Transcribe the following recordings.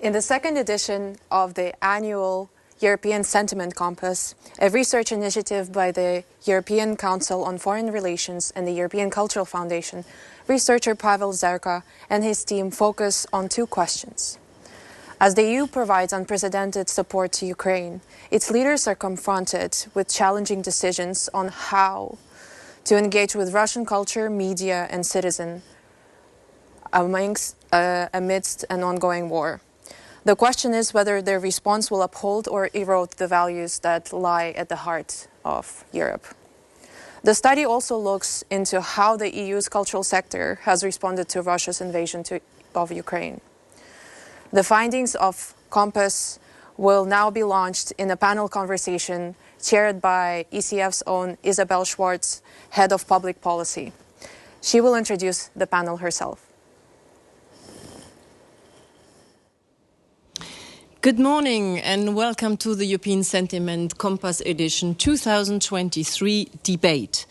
In the second edition of the annual European Sentiment Compass, a research initiative by the European Council on Foreign Relations and the European Cultural Foundation, researcher Pawel Zerka and his team focus on two questions. As the EU provides unprecedented support to Ukraine, its leaders are confronted with challenging decisions on how to engage with Russian culture, media and citizens amidst an ongoing war. The question is whether their response will uphold or erode the values that lie at the heart of Europe. The study also looks into how the EU's cultural sector has responded to Russia's invasion of Ukraine. The findings of Compass will now be launched in a panel conversation chaired by ECF's own Isabelle Schwarz, Head of Public Policy. She will introduce the panel herself. Good morning and welcome to the European Sentiment Compass Edition 2023 debate.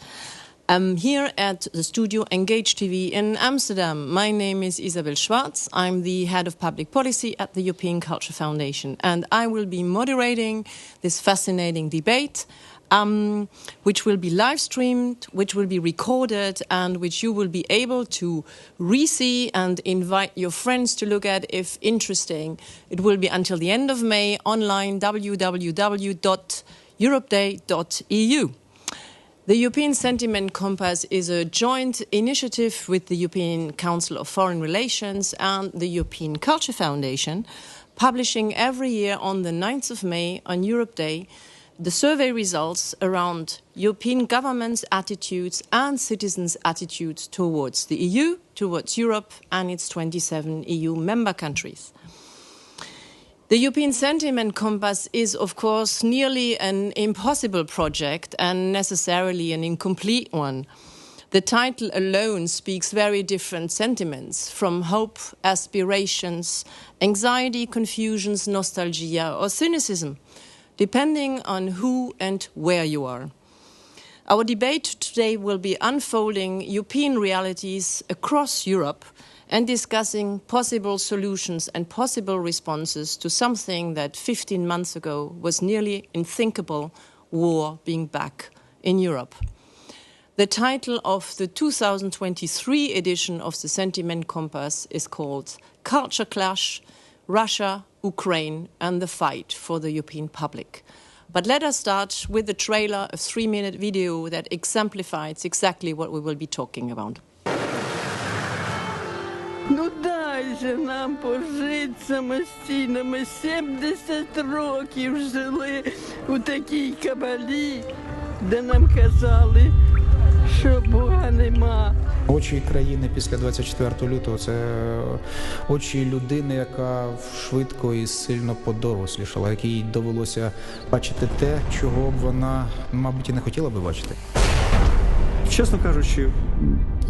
I'm here at the studio Engage TV in Amsterdam. My name is Isabelle Schwarz. I'm the Head of Public Policy at the European Culture Foundation, and I will be moderating this fascinating debate, which will be live streamed, which will be recorded, and which you will be able to re-see and invite your friends to look at if interesting. It will be until the end of May online, www.europeday.eu. The European Sentiment Compass is a joint initiative with the European Council of Foreign Relations and the European Culture Foundation, publishing every year on the 9th of May on Europe Day the survey results around European governments' attitudes and citizens' attitudes towards the EU, towards Europe and its 27 EU member countries. The European Sentiment Compass is, of course, nearly an impossible project and necessarily an incomplete one. The title alone speaks very different sentiments, from hope, aspirations, anxiety, confusions, nostalgia or cynicism, depending on who and where you are. Our debate today will be unfolding European realities across Europe and discussing possible solutions and possible responses to something that 15 months ago was nearly unthinkable: war being back in Europe. The title of the 2023 edition of the Sentiment Compass is called Culture Clash, Russia, Ukraine and the Fight for the European Public. But let us start with the trailer, a 3-minute video that exemplifies exactly what we will be talking about. Ну дай же нам пожити самостійно. Ми 70 років жили у такій кабалі, де нам казали, що Бога нема. Очі країни після 24 лютого – це очі людини, яка швидко і сильно подорослішала, якій довелося бачити те, чого б вона, мабуть, і не хотіла би бачити. Чесно кажучи,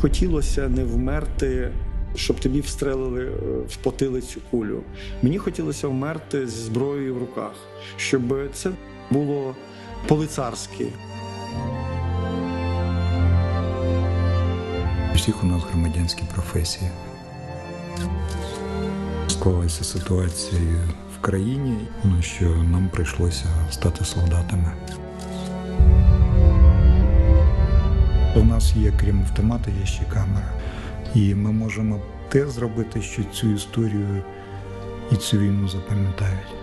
хотілося не вмерти, щоб тобі встрелили в потилицю кулю. Мені хотілося вмерти з зброєю в руках, щоб це було по-лицарськи. Всіх у нас громадянські професії. Склалася ситуація в країні, що нам прийшлося стати солдатами. У нас є, крім автомата, є ще камера. І ми можемо те зробити, що цю історію і цю війну запам'ятають.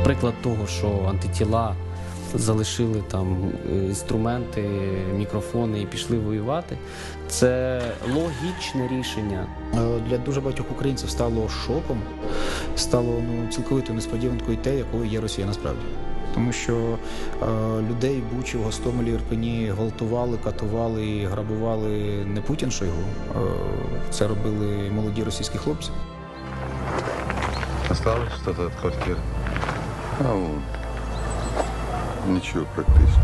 Приклад того, що антитіла залишили там інструменти, мікрофони і пішли воювати, це логічне рішення. Для дуже багатьох українців стало шоком, стало цілковитою несподіванкою те, якою є Росія насправді. Тому що людей в Бучі, в Гостомелі, Ірпені гвалтували, катували і грабували не Путін Шойгу, це робили молоді російські хлопці. Осталось щось від квартири? Нічого практично.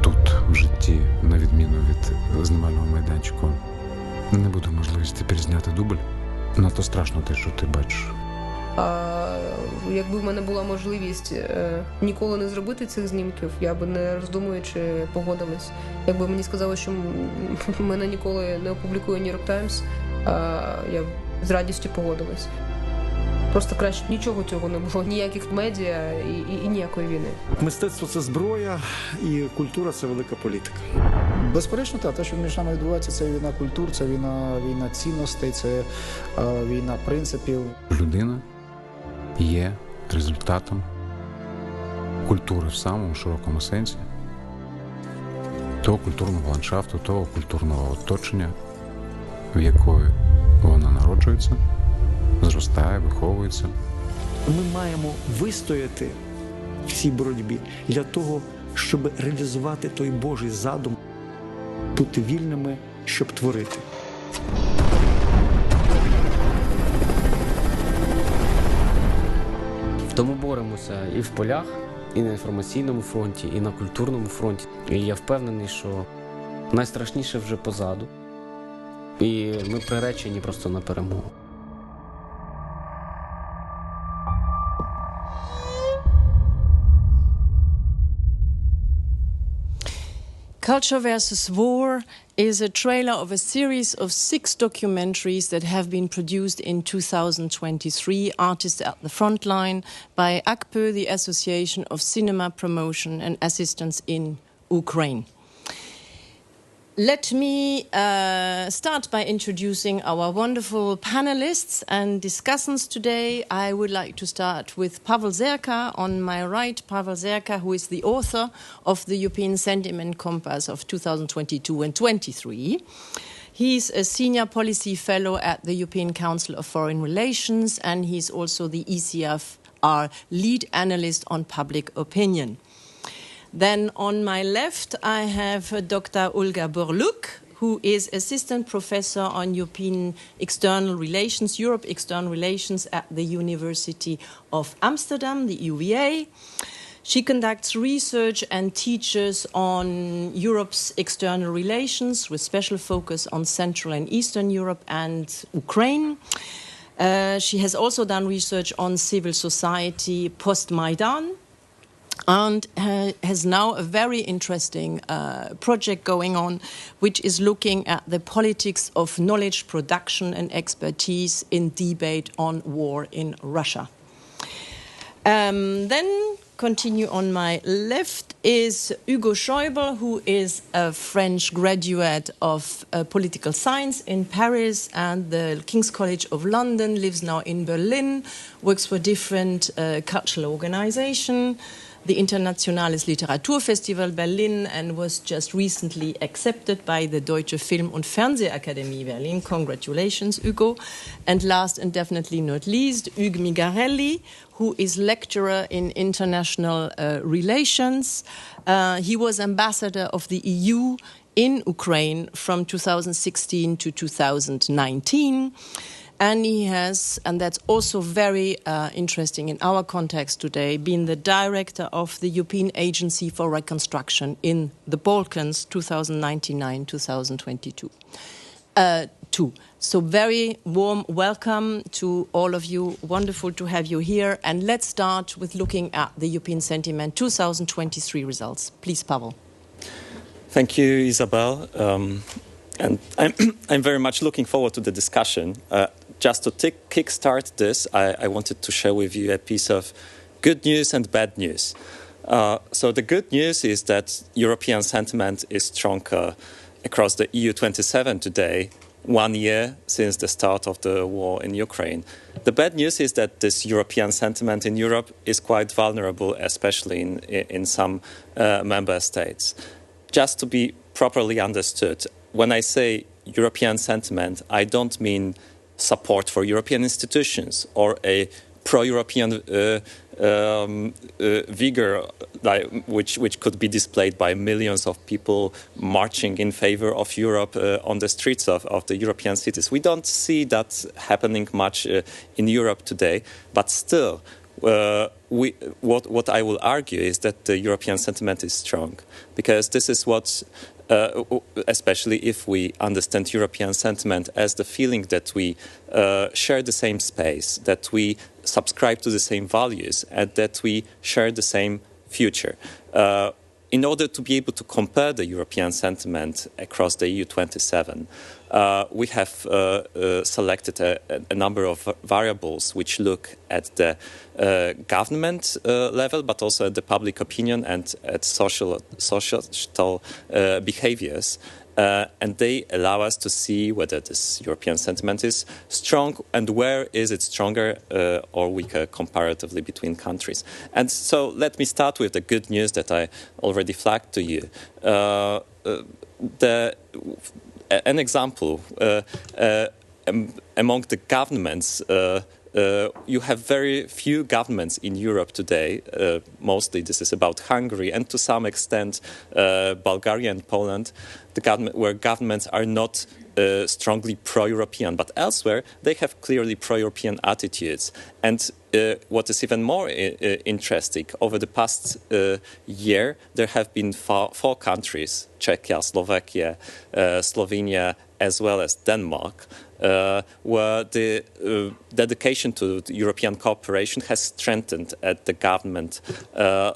Тут в житті, на відміну від знімального майданчику, не буде можливості перезняти дубль. Надто страшно те, що ти бачиш. Якби в мене була можливість ніколи не зробити цих знімків, я би не роздумуючи погодилась. Якби мені сказали, що мене ніколи не опублікує New York Times, я з радістю погодилась. Просто краще нічого цього не було, ніяких медіа і ніякої війни. Мистецтво – це зброя, і культура – це велика політика. Безперечно, те, що між нами відбувається, це війна культур, це війна цінностей, це війна принципів. Людина є результатом культури в самому широкому сенсі, того культурного ландшафту, того культурного оточення, в якої вона народжується, зростає, виховується. Ми маємо вистояти в цій боротьбі для того, щоб реалізувати той Божий задум, бути вільними, щоб творити. Тому боремося і в полях, і на інформаційному фронті, і на культурному фронті. І я впевнений, що найстрашніше вже позаду. І ми приречені просто на перемогу. Culture vs. War is a trailer of a series of 6 documentaries that have been produced in 2023, Artists at the Frontline, by ACPE, the Association of Cinema Promotion and Assistance in Ukraine. Let me start by introducing our wonderful panelists and discussants today. I would like to start with Pawel Zerka on my right. Pawel Zerka, who is the author of the European Sentiment Compass of 2022 and 23. He's a senior policy fellow at the European Council of Foreign Relations, and he's also the ECFR lead analyst on public opinion. Then on my left, I have Dr. Olga Burlyuk, who is assistant professor on European External Relations, Europe External Relations at the University of Amsterdam, the UVA. She conducts research and teaches on Europe's external relations with special focus on Central and Eastern Europe and Ukraine. She has also done research on civil society post-Maidan, and has now a very interesting project going on, which is looking at the politics of knowledge production and expertise in debate on war in Russia. Then continue on my left is Hugo Scheubel, who is a French graduate of political science in Paris and the King's College of London, lives now in Berlin, works for different cultural organizations, the Internationales Literaturfestival Berlin, and was just recently accepted by the Deutsche Film- und Fernsehakademie Berlin. Congratulations, Hugo. And last and definitely not least, Hugues Mingarelli, who is lecturer in international relations. He was ambassador of the EU in Ukraine from 2016 to 2019. And he has, and that's also very interesting in our context today, been the director of the European Agency for Reconstruction in the Balkans, 2019-2022. So very warm welcome to all of you. Wonderful to have you here. And let's start with looking at the European Sentiment 2023 results. Please, Pawel. Thank you, Isabelle. And I'm very much looking forward to the discussion. Just to kickstart this, I wanted to share with you a piece of good news and bad news. So the good news is that European sentiment is stronger across the EU27 today, 1 year since the start of the war in Ukraine. The bad news is that this European sentiment in Europe is quite vulnerable, especially in some member states. Just to be properly understood, when I say European sentiment, I don't mean support for European institutions or a pro-European vigor which could be displayed by millions of people marching in favor of Europe on the streets of the European cities. We don't see that happening much in Europe today, but still, what I will argue is that the European sentiment is strong, because this is what especially if we understand European sentiment as the feeling that we share the same space, that we subscribe to the same values, and that we share the same future. In order to be able to compare the European sentiment across the EU27, we have selected a number of variables which look at the government level, but also at the public opinion and at social behaviors. And they allow us to see whether this European sentiment is strong and where is it stronger or weaker comparatively between countries. And so let me start with the good news that I already flagged to you. An example, among the governments, you have very few governments in Europe today. Mostly this is about Hungary and to some extent Bulgaria and Poland, where governments are not strongly pro-European, but elsewhere they have clearly pro-European attitudes. And what is even more interesting, over the past year, there have been four countries, Czechia, Slovakia, Slovenia, as well as Denmark, where the dedication to European cooperation has strengthened at the government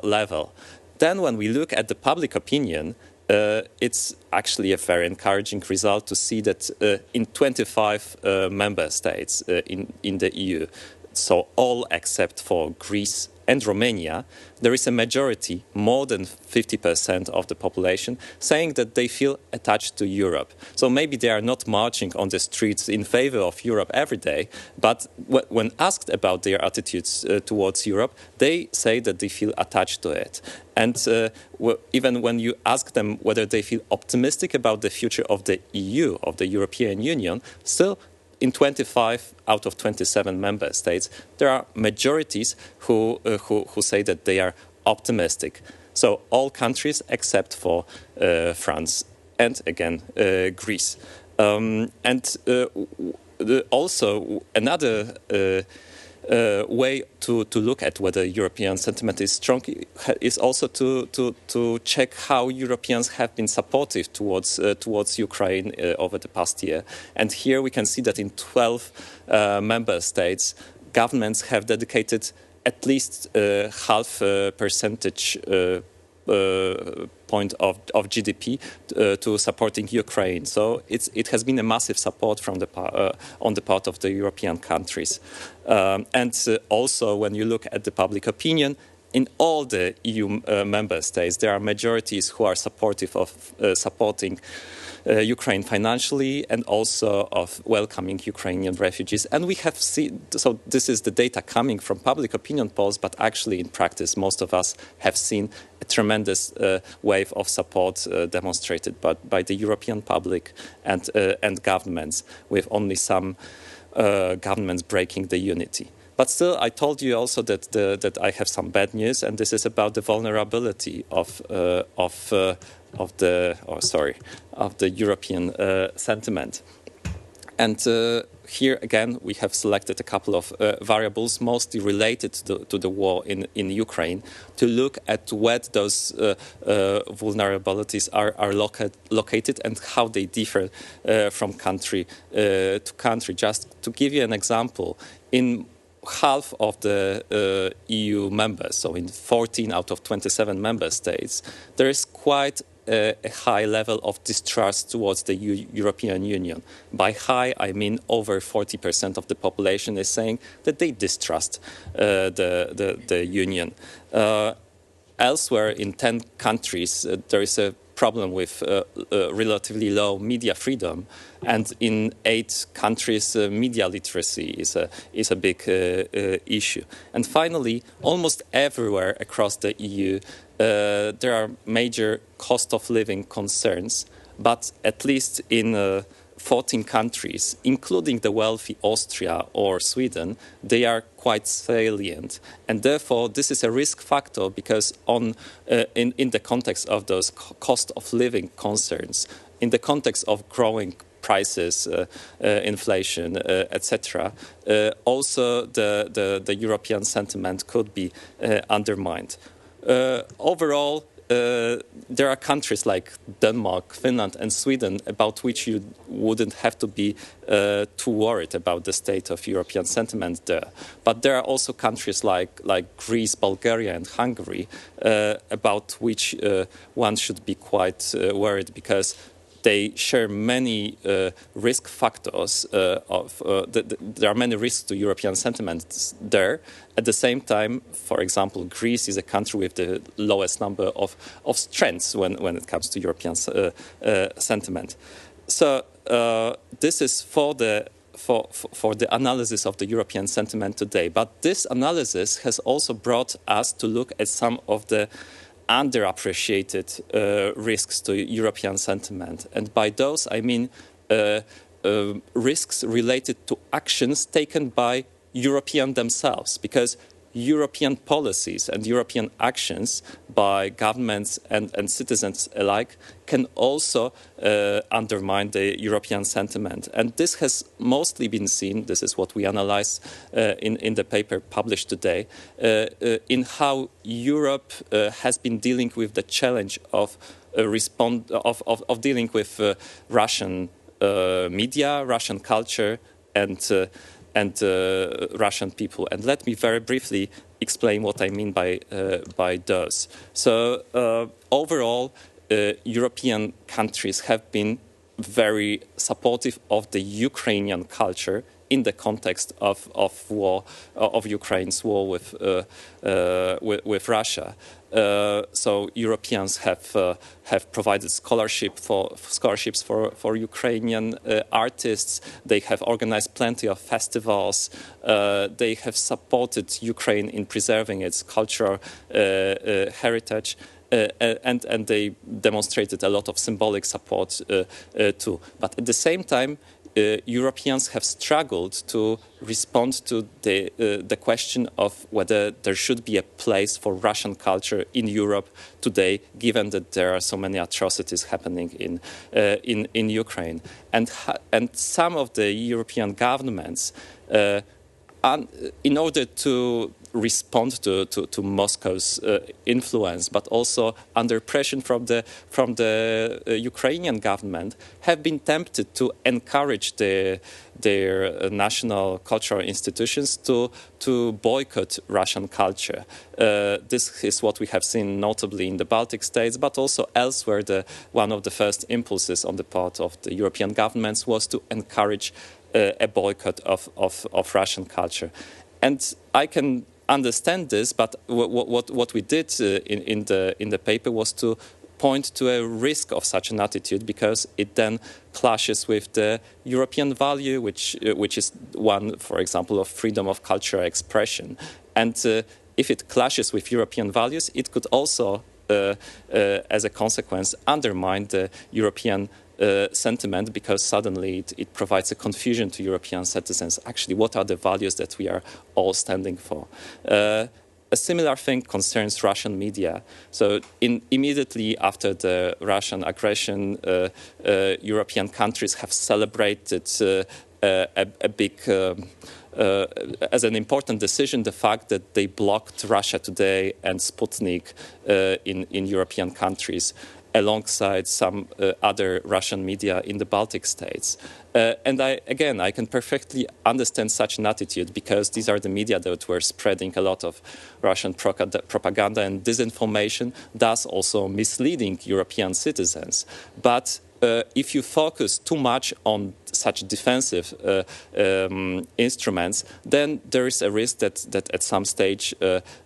level. Then when we look at the public opinion, it's actually a very encouraging result to see that in 25 member states in the EU, so all except for Greece and Romania, there is a majority, more than 50% of the population, saying that they feel attached to Europe. So maybe they are not marching on the streets in favor of Europe every day, but when asked about their attitudes towards Europe, they say that they feel attached to it. And even when you ask them whether they feel optimistic about the future of the EU, of the European Union, still in 25 out of 27 member states, there are majorities who say that they are optimistic. So all countries except for France and again Greece. Also another way to look at whether European sentiment is strong is also to check how Europeans have been supportive towards Ukraine over the past year. And here we can see that in 12 member states, governments have dedicated at least half a percentage point of GDP to supporting Ukraine. So it has been a massive support from on the part of the European countries. And also when you look at the public opinion, in all the EU member states, there are majorities who are supportive of supporting Ukraine financially and also of welcoming Ukrainian refugees. And we have seen, so this is the data coming from public opinion polls, but actually in practice, most of us have seen a tremendous wave of support demonstrated by the European public and governments, with only some governments breaking the unity. But still, I told you also that I have some bad news, and this is about the vulnerability of the European sentiment. And here again, we have selected a couple of variables, mostly related to the war in Ukraine, to look at where those vulnerabilities are located and how they differ from country to country. Just to give you an example, in half of the EU members, so in 14 out of 27 member states, there is quite a high level of distrust towards the European Union. By high, I mean over 40% of the population is saying that they distrust the Union. Elsewhere, in 10 countries, there is a problem with relatively low media freedom, and in 8 countries, media literacy is a big issue. And finally, almost everywhere across the EU, there are major cost of living concerns, but at least in 14 countries, including the wealthy Austria or Sweden, they are quite salient. And therefore, this is a risk factor because in the context of those cost of living concerns, in the context of growing prices, inflation, etc., also the European sentiment could be undermined. Overall, there are countries like Denmark, Finland and Sweden about which you wouldn't have to be too worried about the state of European sentiment there. But there are also countries like Greece, Bulgaria and Hungary about which one should be quite worried, because they share many risk factors there are many risks to European sentiments there. At the same time, for example, Greece is a country with the lowest number of strengths when it comes to European sentiment. So this is for the analysis of the European sentiment today. But this analysis has also brought us to look at some of the underappreciated risks to European sentiment. And by those, I mean risks related to actions taken by Europeans themselves, because European policies and European actions by governments and citizens alike can also undermine the European sentiment. And this has mostly been seen, this is what we analyze in the paper published today, in how Europe has been dealing with the challenge of dealing with Russian media, Russian culture, and Russian people. And let me very briefly explain what I mean by those. So overall, European countries have been very supportive of the Ukrainian culture in the context of Ukraine's war with Russia. So Europeans have provided scholarships for Ukrainian artists. They have organized plenty of festivals. They have supported Ukraine in preserving its cultural heritage. And they demonstrated a lot of symbolic support too. But at the same time, Europeans have struggled to respond to the question of whether there should be a place for Russian culture in Europe today, given that there are so many atrocities happening in Ukraine. And some of the European governments, in order to respond to Moscow's influence, but also under pressure from the Ukrainian government, have been tempted to encourage their national cultural institutions to boycott Russian culture. This is what we have seen notably in the Baltic states, but also elsewhere. One of the first impulses on the part of the European governments was to encourage a boycott of Russian culture. And I can understand this, but what we did in the paper was to point to a risk of such an attitude, because it then clashes with the European value, which is one, for example, of freedom of cultural expression. And if it clashes with European values, it could also, as a consequence, undermine the European sentiment, because suddenly it provides a confusion to European citizens. Actually, what are the values that we are all standing for? A similar thing concerns Russian media. So immediately after the Russian aggression, European countries have celebrated a big, as an important decision, the fact that they blocked Russia Today and Sputnik in European countries, alongside some other Russian media in the Baltic states. And I can perfectly understand such an attitude, because these are the media that were spreading a lot of Russian propaganda and disinformation, thus also misleading European citizens. But if you focus too much on such defensive instruments, then there is a risk that at some stage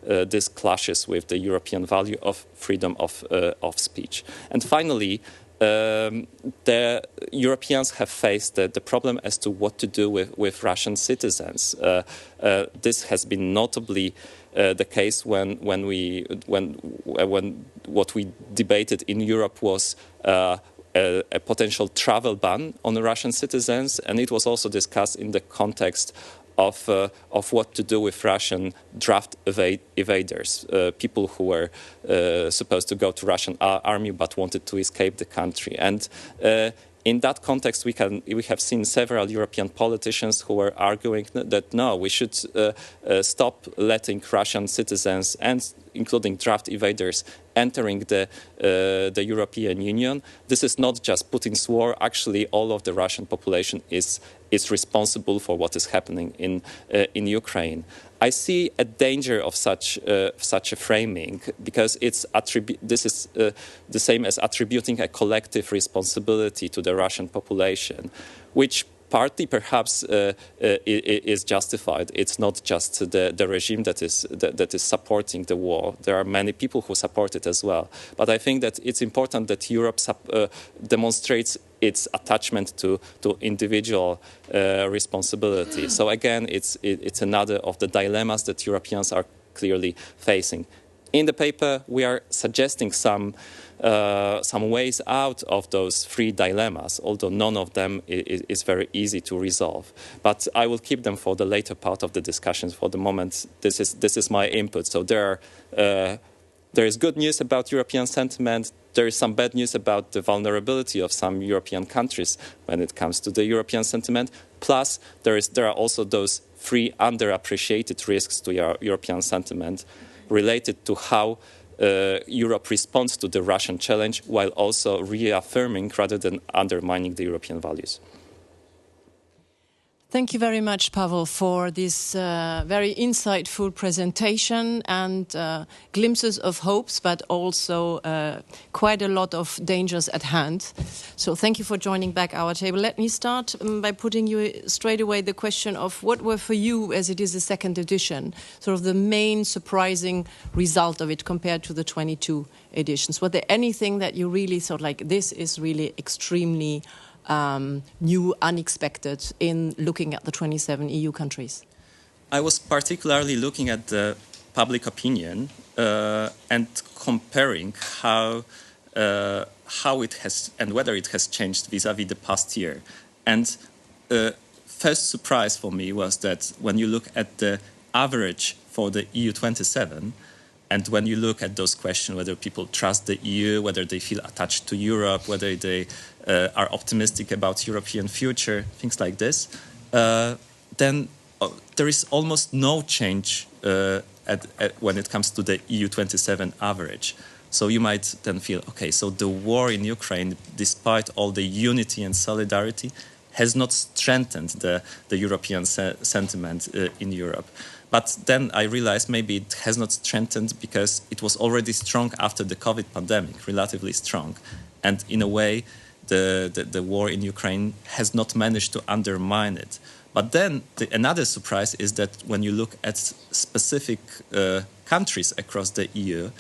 this clashes with the European value of freedom of speech. And finally, the Europeans have faced the problem as to what to do with Russian citizens. This has been notably the case when what we debated in Europe was a potential travel ban on the Russian citizens, and it was also discussed in the context of what to do with Russian draft evaders, people who were supposed to go to Russian army but wanted to escape the country. And in that context, we have seen several European politicians who were arguing that no, we should stop letting Russian citizens, and including draft evaders, entering the European Union. This is not just Putin's war. Actually, all of the Russian population is is responsible for what is happening in Ukraine. I see a danger of such a framing, because this is the same as attributing a collective responsibility to the Russian population, which partly perhaps is justified. It's not just the regime that is supporting the war. There are many people who support it as well. But I think that it's important that Europe demonstrates its attachment to individual responsibility. So again, it's another of the dilemmas that Europeans are clearly facing. In the paper, we are suggesting some ways out of those three dilemmas, although none of them is very easy to resolve. But I will keep them for the later part of the discussions. For the moment, this is my input. So there is good news about European sentiment. There is some bad news about the vulnerability of some European countries when it comes to the European sentiment. Plus, there are also those three underappreciated risks to European sentiment related to how Europe responds to the Russian challenge, while also reaffirming rather than undermining the European values. Thank you very much, Pawel, for this very insightful presentation and glimpses of hopes, but also quite a lot of dangers at hand. So thank you for joining back our table. Let me start by putting you straight away the question of what were for you, as it is the second edition, sort of the main surprising result of it compared to the 22 editions. Was there anything that you really thought, like, this is really extremely new, unexpected in looking at the 27 EU countries? I was particularly looking at the public opinion and comparing how it has and whether it has changed vis-à-vis the past year. And first surprise for me was that when you look at the average for the EU 27, and when you look at those questions, whether people trust the EU, whether they feel attached to Europe, whether they are optimistic about European future, things like this, then there is almost no change when it comes to the EU 27 average. So you might then feel, okay, so the war in Ukraine, despite all the unity and solidarity, has not strengthened the European sentiment in Europe. But then I realized maybe it has not strengthened because it was already strong after the COVID pandemic, relatively strong. And in a way, the war in Ukraine has not managed to undermine it. But then another surprise is that when you look at specific countries across the EU,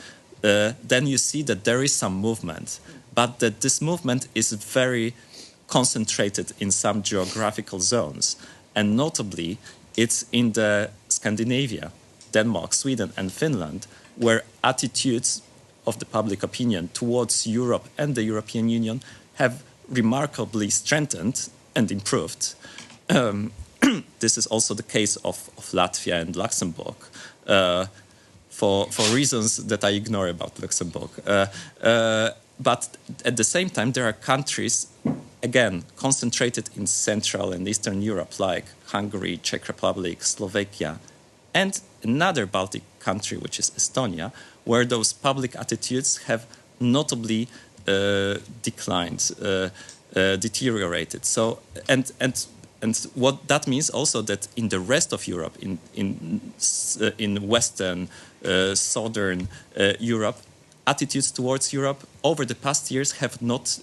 then you see that there is some movement, but that this movement is very concentrated in some geographical zones. And notably, it's in the Scandinavia, Denmark, Sweden, and Finland, where attitudes of the public opinion towards Europe and the European Union have remarkably strengthened and improved. This is also the case of Latvia and Luxembourg, for reasons that I ignore about Luxembourg. But at the same time, there are countries, again, concentrated in Central and Eastern Europe, like Hungary, Czech Republic, Slovakia, and another Baltic country, which is Estonia, where those public attitudes have notably declined, deteriorated. So, and what that means also that in the rest of Europe, in Western, Southern Europe, attitudes towards Europe over the past years have not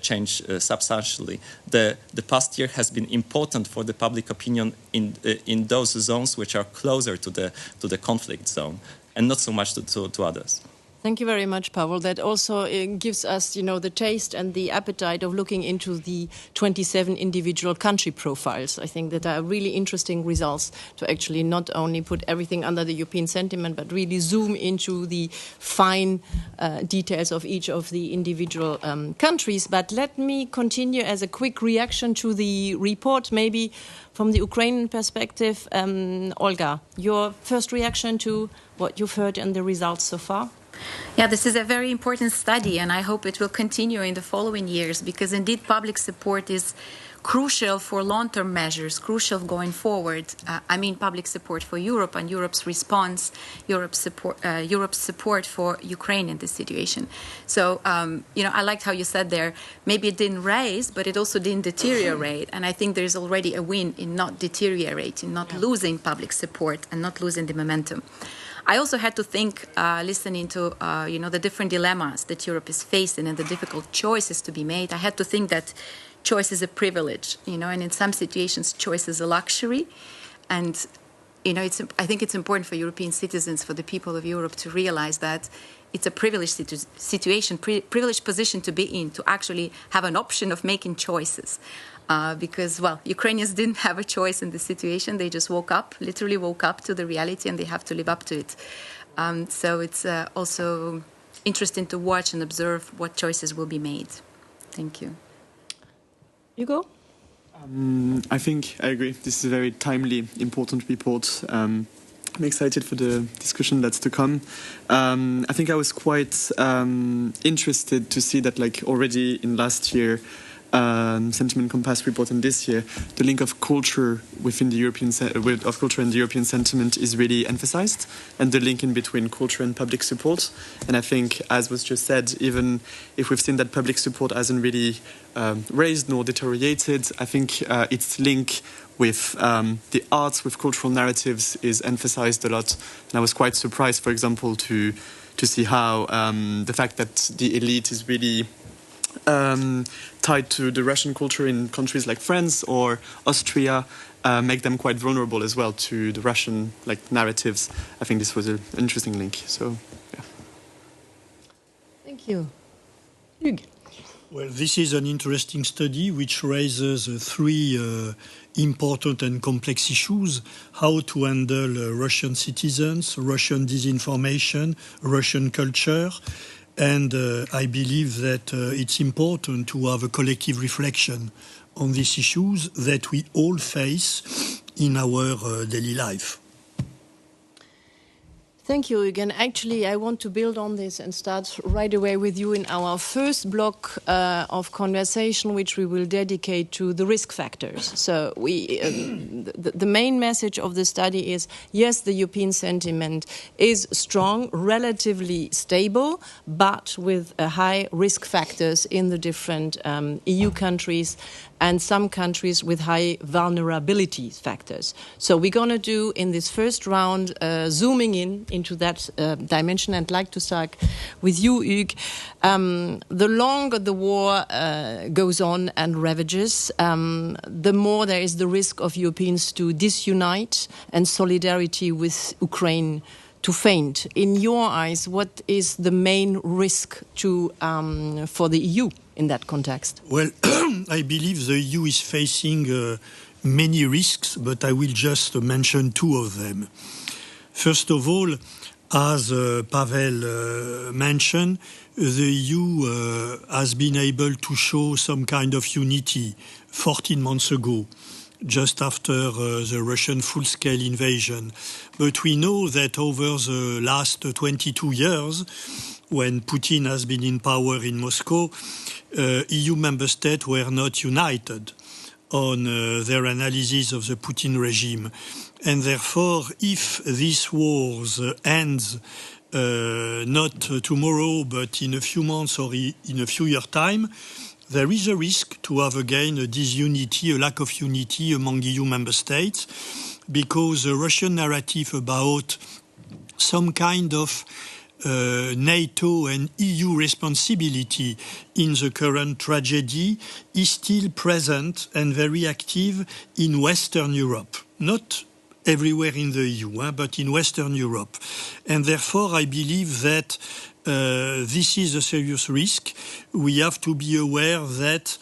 changed substantially. The past year has been important for the public opinion in those zones which are closer to the conflict zone, and not so much to others. Thank you very much, Pawel. That also gives us, the taste and the appetite of looking into the 27 individual country profiles. I think that are really interesting results to actually not only put everything under the European sentiment, but really zoom into the fine details of each of the individual countries. But let me continue as a quick reaction to the report, maybe from the Ukrainian perspective. Olga, your first reaction to what you've heard and the results so far? Yeah, this is a very important study, and I hope it will continue in the following years, because indeed public support is crucial for long-term measures, crucial going forward. I mean, public support for Europe and Europe's response, Europe's support for Ukraine in this situation. So, I liked how you said there, maybe it didn't raise, but it also didn't deteriorate. And I think there's already a win in not deteriorating, not losing public support and not losing the momentum. I also had to think, listening to, the different dilemmas that Europe is facing and the difficult choices to be made. I had to think that choice is a privilege, and in some situations, choice is a luxury. And, I think it's important for European citizens, for the people of Europe to realize that it's a privileged situation, privileged position to be in, to actually have an option of making choices. Because, Ukrainians didn't have a choice in this situation. They just literally woke up to the reality, and they have to live up to it. So it's also interesting to watch and observe what choices will be made. Thank you. Hugo? I think I agree. This is a very timely, important report. I'm excited for the discussion that's to come. I think I was quite interested to see that, already in last year, Sentiment Compass report, and this year, the link of culture within the of culture and the European sentiment is really emphasized, and the link in between culture and public support. And I think, as was just said, even if we've seen that public support hasn't really raised nor deteriorated, I think its link with the arts, with cultural narratives, is emphasized a lot. And I was quite surprised, for example, to see how the fact that the elite is really tied to the Russian culture in countries like France or Austria make them quite vulnerable as well to the Russian narratives. I think this was an interesting link. So, yeah. Thank you. Hugues. Well, this is an interesting study which raises three important and complex issues: how to handle Russian citizens, Russian disinformation, Russian culture. And I believe that it's important to have a collective reflection on these issues that we all face in our daily life. Thank you, Hugues. Actually, I want to build on this and start right away with you in our first block of conversation, which we will dedicate to the risk factors. So the main message of the study is, yes, the European sentiment is strong, relatively stable, but with high risk factors in the different EU countries, and some countries with high vulnerability factors. So we're going to do in this first round, zooming into that dimension. I'd like to start with you, Hugues. The longer the war goes on and ravages, the more there is the risk of Europeans to disunite and solidarity with Ukraine to faint. In your eyes, what is the main risk for the EU in that context? Well, I believe the EU is facing many risks, but I will just mention two of them. First of all, as Pawel mentioned, the EU has been able to show some kind of unity 14 months ago, just after the Russian full-scale invasion. But we know that over the last 22 years, when Putin has been in power in Moscow, EU member states were not united on their analysis of the Putin regime. And therefore, if this war ends not tomorrow, but in a few months or in a few years' time, there is a risk to have again a disunity, a lack of unity among EU member states, because the Russian narrative about some kind of NATO and EU responsibility in the current tragedy is still present and very active in Western Europe. Not everywhere in the EU, but in Western Europe. And therefore, I believe that this is a serious risk. We have to be aware that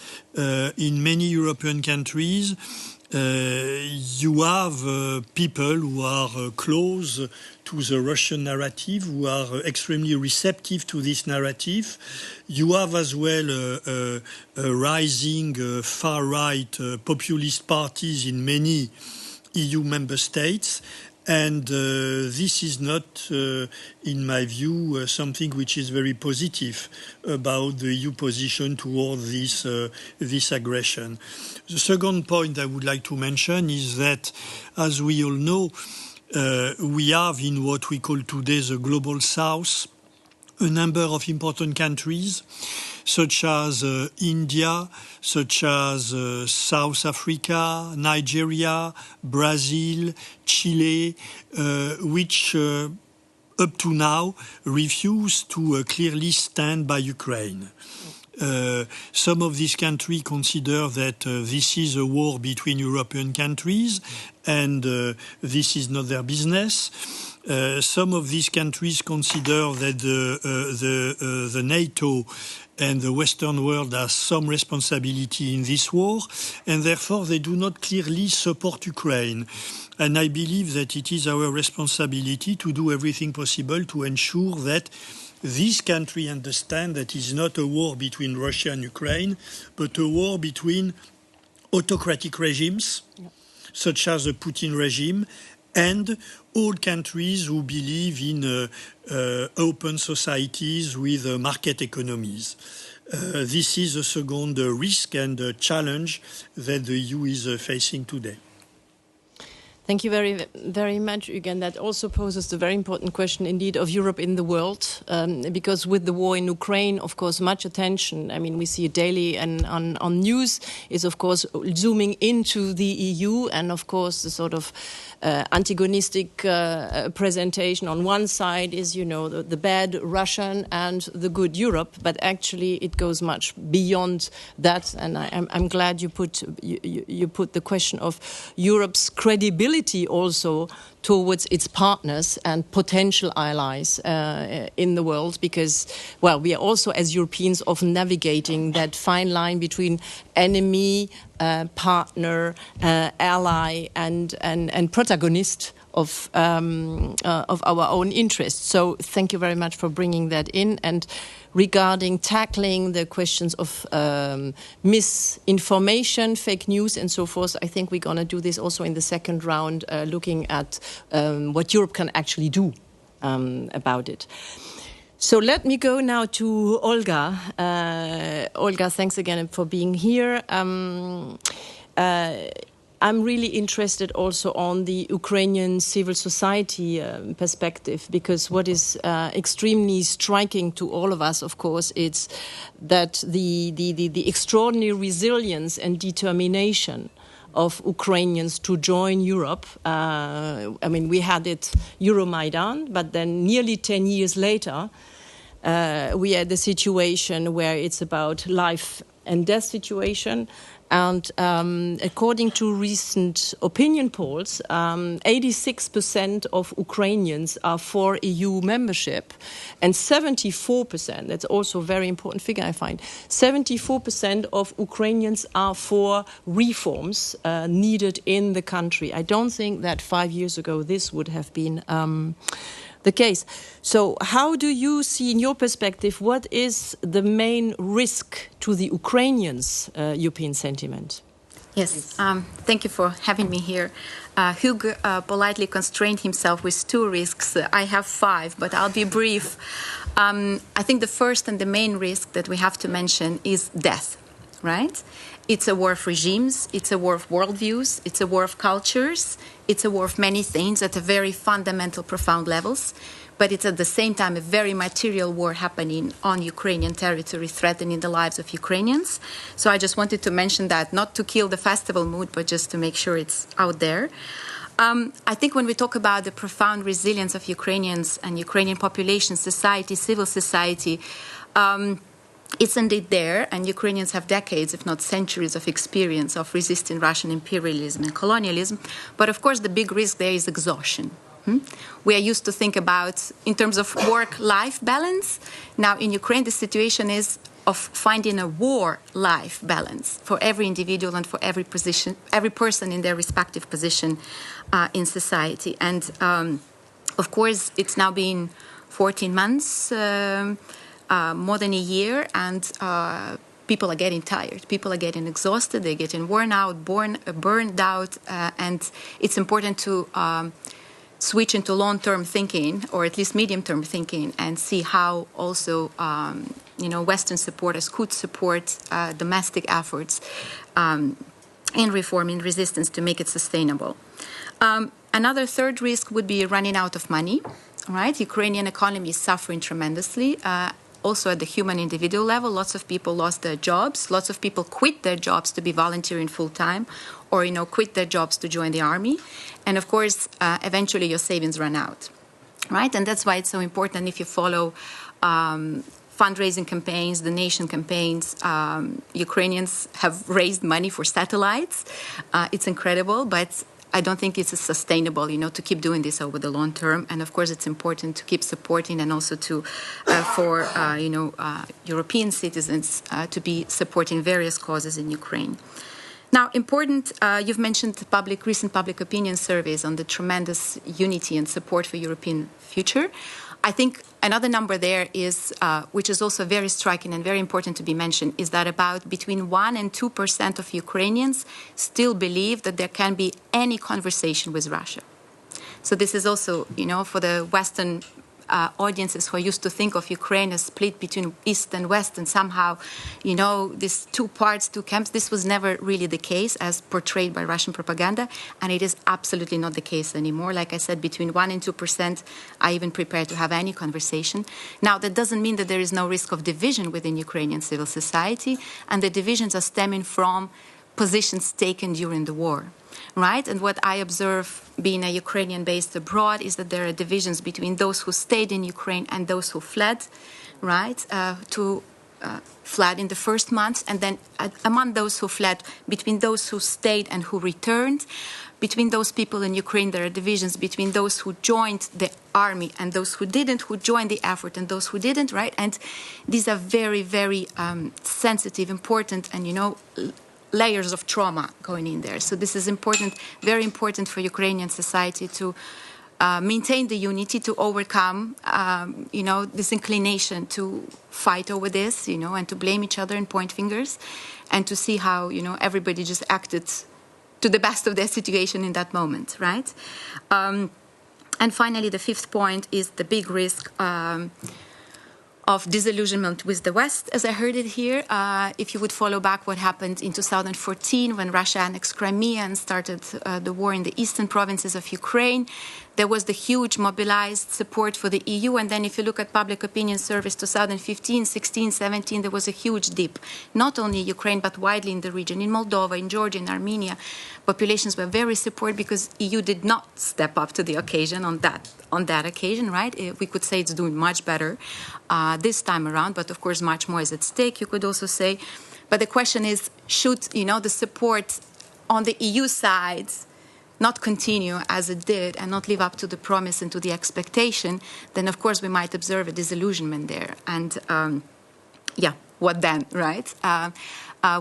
in many European countries, you have people who are close to the Russian narrative, who are extremely receptive to this narrative. You have as well a rising far-right populist parties in many EU member states. And this is not, in my view, something which is very positive about the EU position toward this aggression. The second point I would like to mention is that, as we all know, we have in what we call today the Global South a number of important countries, such as India, such as South Africa, Nigeria, Brazil, Chile, which up to now refuse to clearly stand by Ukraine. Some of these countries consider that this is a war between European countries and this is not their business. Some of these countries consider that the NATO and the Western world has some responsibility in this war, and therefore they do not clearly support Ukraine. And I believe that it is our responsibility to do everything possible to ensure that this country understand that it's not a war between Russia and Ukraine, but a war between autocratic regimes, such as the Putin regime, and all countries who believe in open societies with market economies. This is the second risk and challenge that the EU is facing today. Thank you very, very much, Hugues. That also poses the very important question, indeed, of Europe in the world, because with the war in Ukraine, of course, much attention, I mean, we see it daily and on news, is, of course, zooming into the EU and, of course, the sort of antagonistic presentation on one side is, you know, the bad Russian and the good Europe, but actually it goes much beyond that. And I'm glad you put the question of Europe's credibility also towards its partners and potential allies in the world, because, well, we are also, as Europeans, often navigating that fine line between enemy, partner, ally, and protagonist of our own interests. So thank you very much for bringing that in. And regarding tackling the questions of misinformation, fake news, and so forth, I think we're going to do this also in the second round, looking at what Europe can actually do about it. So let me go now to Olga. Olga, thanks again for being here. I'm really interested also on the Ukrainian civil society perspective, because what is extremely striking to all of us, of course, is that the extraordinary resilience and determination of Ukrainians to join Europe. I mean, we had it Euromaidan, but then nearly 10 years later, we had the situation where it's about life and death situation. And according to recent opinion polls, 86% of Ukrainians are for EU membership, and 74%, that's also a very important figure I find, 74% of Ukrainians are for reforms needed in the country. I don't think that 5 years ago this would have been the case. So how do you see, in your perspective, what is the main risk to the Ukrainians' European sentiment? Yes, thank you for having me here. Hugo politely constrained himself with 2 risks. I have 5, but I'll be brief. I think the first and the main risk that we have to mention is death, right? It's a war of regimes, it's a war of worldviews, it's a war of cultures, it's a war of many things at a very fundamental, profound levels. But it's at the same time a very material war happening on Ukrainian territory, threatening the lives of Ukrainians. So I just wanted to mention that, not to kill the festival mood, but just to make sure it's out there. I think when we talk about the profound resilience of Ukrainians and Ukrainian population, society, civil society, it's indeed there, and Ukrainians have decades, if not centuries, of experience of resisting Russian imperialism and colonialism. But of course, the big risk there is exhaustion. We are used to think about in terms of work-life balance. Now, in Ukraine, the situation is of finding a war-life balance for every individual and for every person in their respective position in society. And of course, it's now been 14 months. More than a year, and people are getting tired. People are getting exhausted. They're getting worn out, burned out, and it's important to switch into long-term thinking, or at least medium-term thinking, and see how also Western supporters could support domestic efforts in reform, in resistance, to make it sustainable. Another third risk would be running out of money. Right, Ukrainian economy is suffering tremendously. Also at the human individual level, lots of people lost their jobs. Lots of people quit their jobs to be volunteering full-time, or quit their jobs to join the army. And of course, eventually your savings run out. Right, and that's why it's so important. If you follow fundraising campaigns, donation campaigns, Ukrainians have raised money for satellites. It's incredible, but I don't think it's sustainable, to keep doing this over the long term. And of course, it's important to keep supporting, and also for European citizens to be supporting various causes in Ukraine. Now, important, you've mentioned recent public opinion surveys on the tremendous unity and support for European future. I think another number there is, which is also very striking and very important to be mentioned, is that about between 1% and 2% of Ukrainians still believe that there can be any conversation with Russia. So this is also, for the Western audiences who are used to think of Ukraine as split between East and West, and somehow, these two parts, two camps, this was never really the case as portrayed by Russian propaganda, and it is absolutely not the case anymore. Like I said, between 1% and 2% are even prepared to have any conversation. Now, that doesn't mean that there is no risk of division within Ukrainian civil society, and the divisions are stemming from positions taken during the war. Right? And what I observe, being a Ukrainian based abroad, is that there are divisions between those who stayed in Ukraine and those who fled, right? Fled in the first months, and then among those who fled, between those who stayed and who returned. Between those people in Ukraine, there are divisions between those who joined the army and those who didn't, who joined the effort and those who didn't, right? And these are very, very sensitive, important, and layers of trauma going in there. So this is important, very important for Ukrainian society to maintain the unity, to overcome, this inclination to fight over this, and to blame each other and point fingers, and to see how, everybody just acted to the best of their situation in that moment, right? And finally, the fifth point is the big risk of disillusionment with the West, as I heard it here. If you would follow back what happened in 2014 when Russia annexed Crimea and started the war in the eastern provinces of Ukraine, there was the huge mobilized support for the EU. And then if you look at public opinion surveys 2015, 16, 17, there was a huge dip. Not only Ukraine, but widely in the region. In Moldova, in Georgia, in Armenia, populations were very supportive because EU did not step up to the occasion on that occasion, right? We could say it's doing much better this time around, but of course much more is at stake, you could also say. But the question is, should, the support on the EU side not continue as it did and not live up to the promise and to the expectation, then of course we might observe a disillusionment there. And what then, right?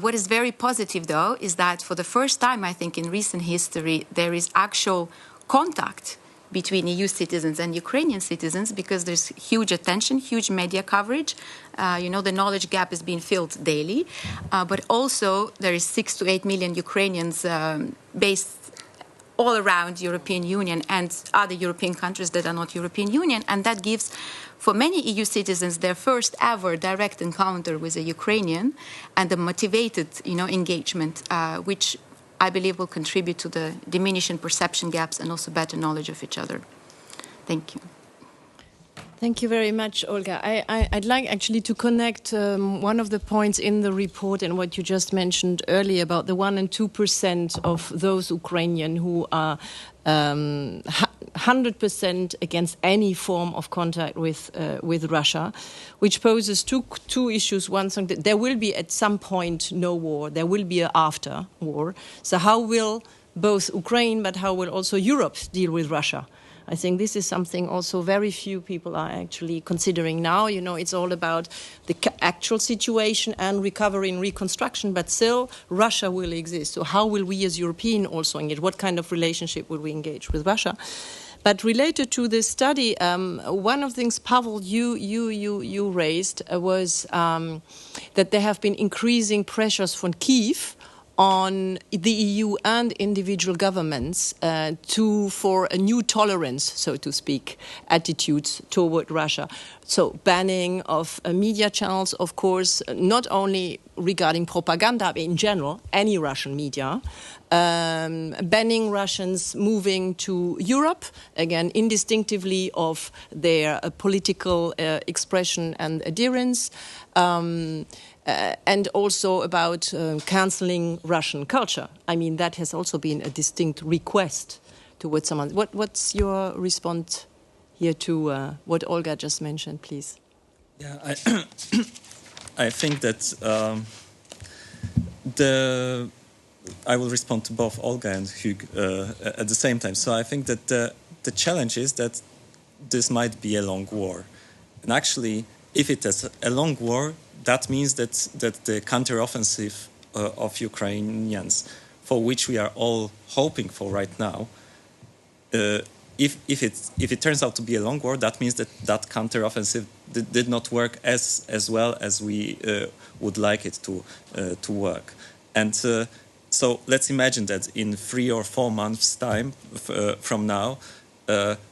What is very positive, though, is that for the first time, I think, in recent history, there is actual contact between EU citizens and Ukrainian citizens, because there's huge attention, huge media coverage. The knowledge gap is being filled daily. But also there is 6 to 8 million Ukrainians based all around European Union and other European countries that are not European Union. And that gives, for many EU citizens, their first ever direct encounter with a Ukrainian and a motivated, engagement, which I believe will contribute to the diminishing perception gaps and also better knowledge of each other. Thank you. Thank you very much, Olga. I'd like actually to connect one of the points in the report and what you just mentioned earlier about the 1% and 2% of those Ukrainians who are 100% against any form of contact with Russia, which poses two issues. One thing, that there will be at some point no war. There will be an after war. So how will both Ukraine, but how will also Europe deal with Russia? I think this is something also very few people are actually considering now. It's all about the actual situation and recovery and reconstruction, but still Russia will exist. So how will we as Europeans also engage? What kind of relationship will we engage with Russia? But related to this study, one of the things, Pawel, you raised was that there have been increasing pressures from Kyiv on the EU and individual governments for a new tolerance, so to speak, attitudes toward Russia. So banning of media channels, of course, not only regarding propaganda, but in general, any Russian media. Banning Russians moving to Europe, again, indistinctively of their political expression and adherence. And also about cancelling Russian culture. I mean, that has also been a distinct request towards someone. What's your response here to what Olga just mentioned, please? Yeah, I think that I will respond to both Olga and Hugues at the same time. So I think that the challenge is that this might be a long war. And actually, if it is a long war, that means that the counteroffensive of Ukrainians, for which we are all hoping for right now, if it turns out to be a long war, that means that counteroffensive did not work as well as we would like it to work. And so let's imagine that in 3 or 4 months' time from now,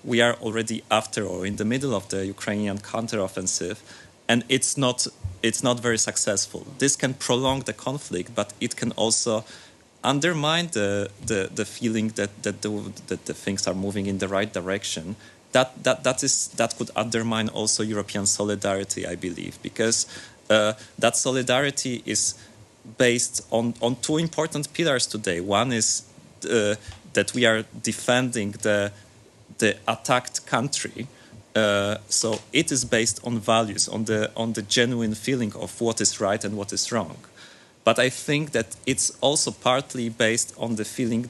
we are already after or in the middle of the Ukrainian counteroffensive, and it's not very successful. This can prolong the conflict, but it can also undermine the feeling that the things are moving in the right direction. That could undermine also European solidarity, I believe, because that solidarity is based on 2 important pillars today. One is that we are defending the attacked country. So it is based on values, on the genuine feeling of what is right and what is wrong. But I think that it's also partly based on the feeling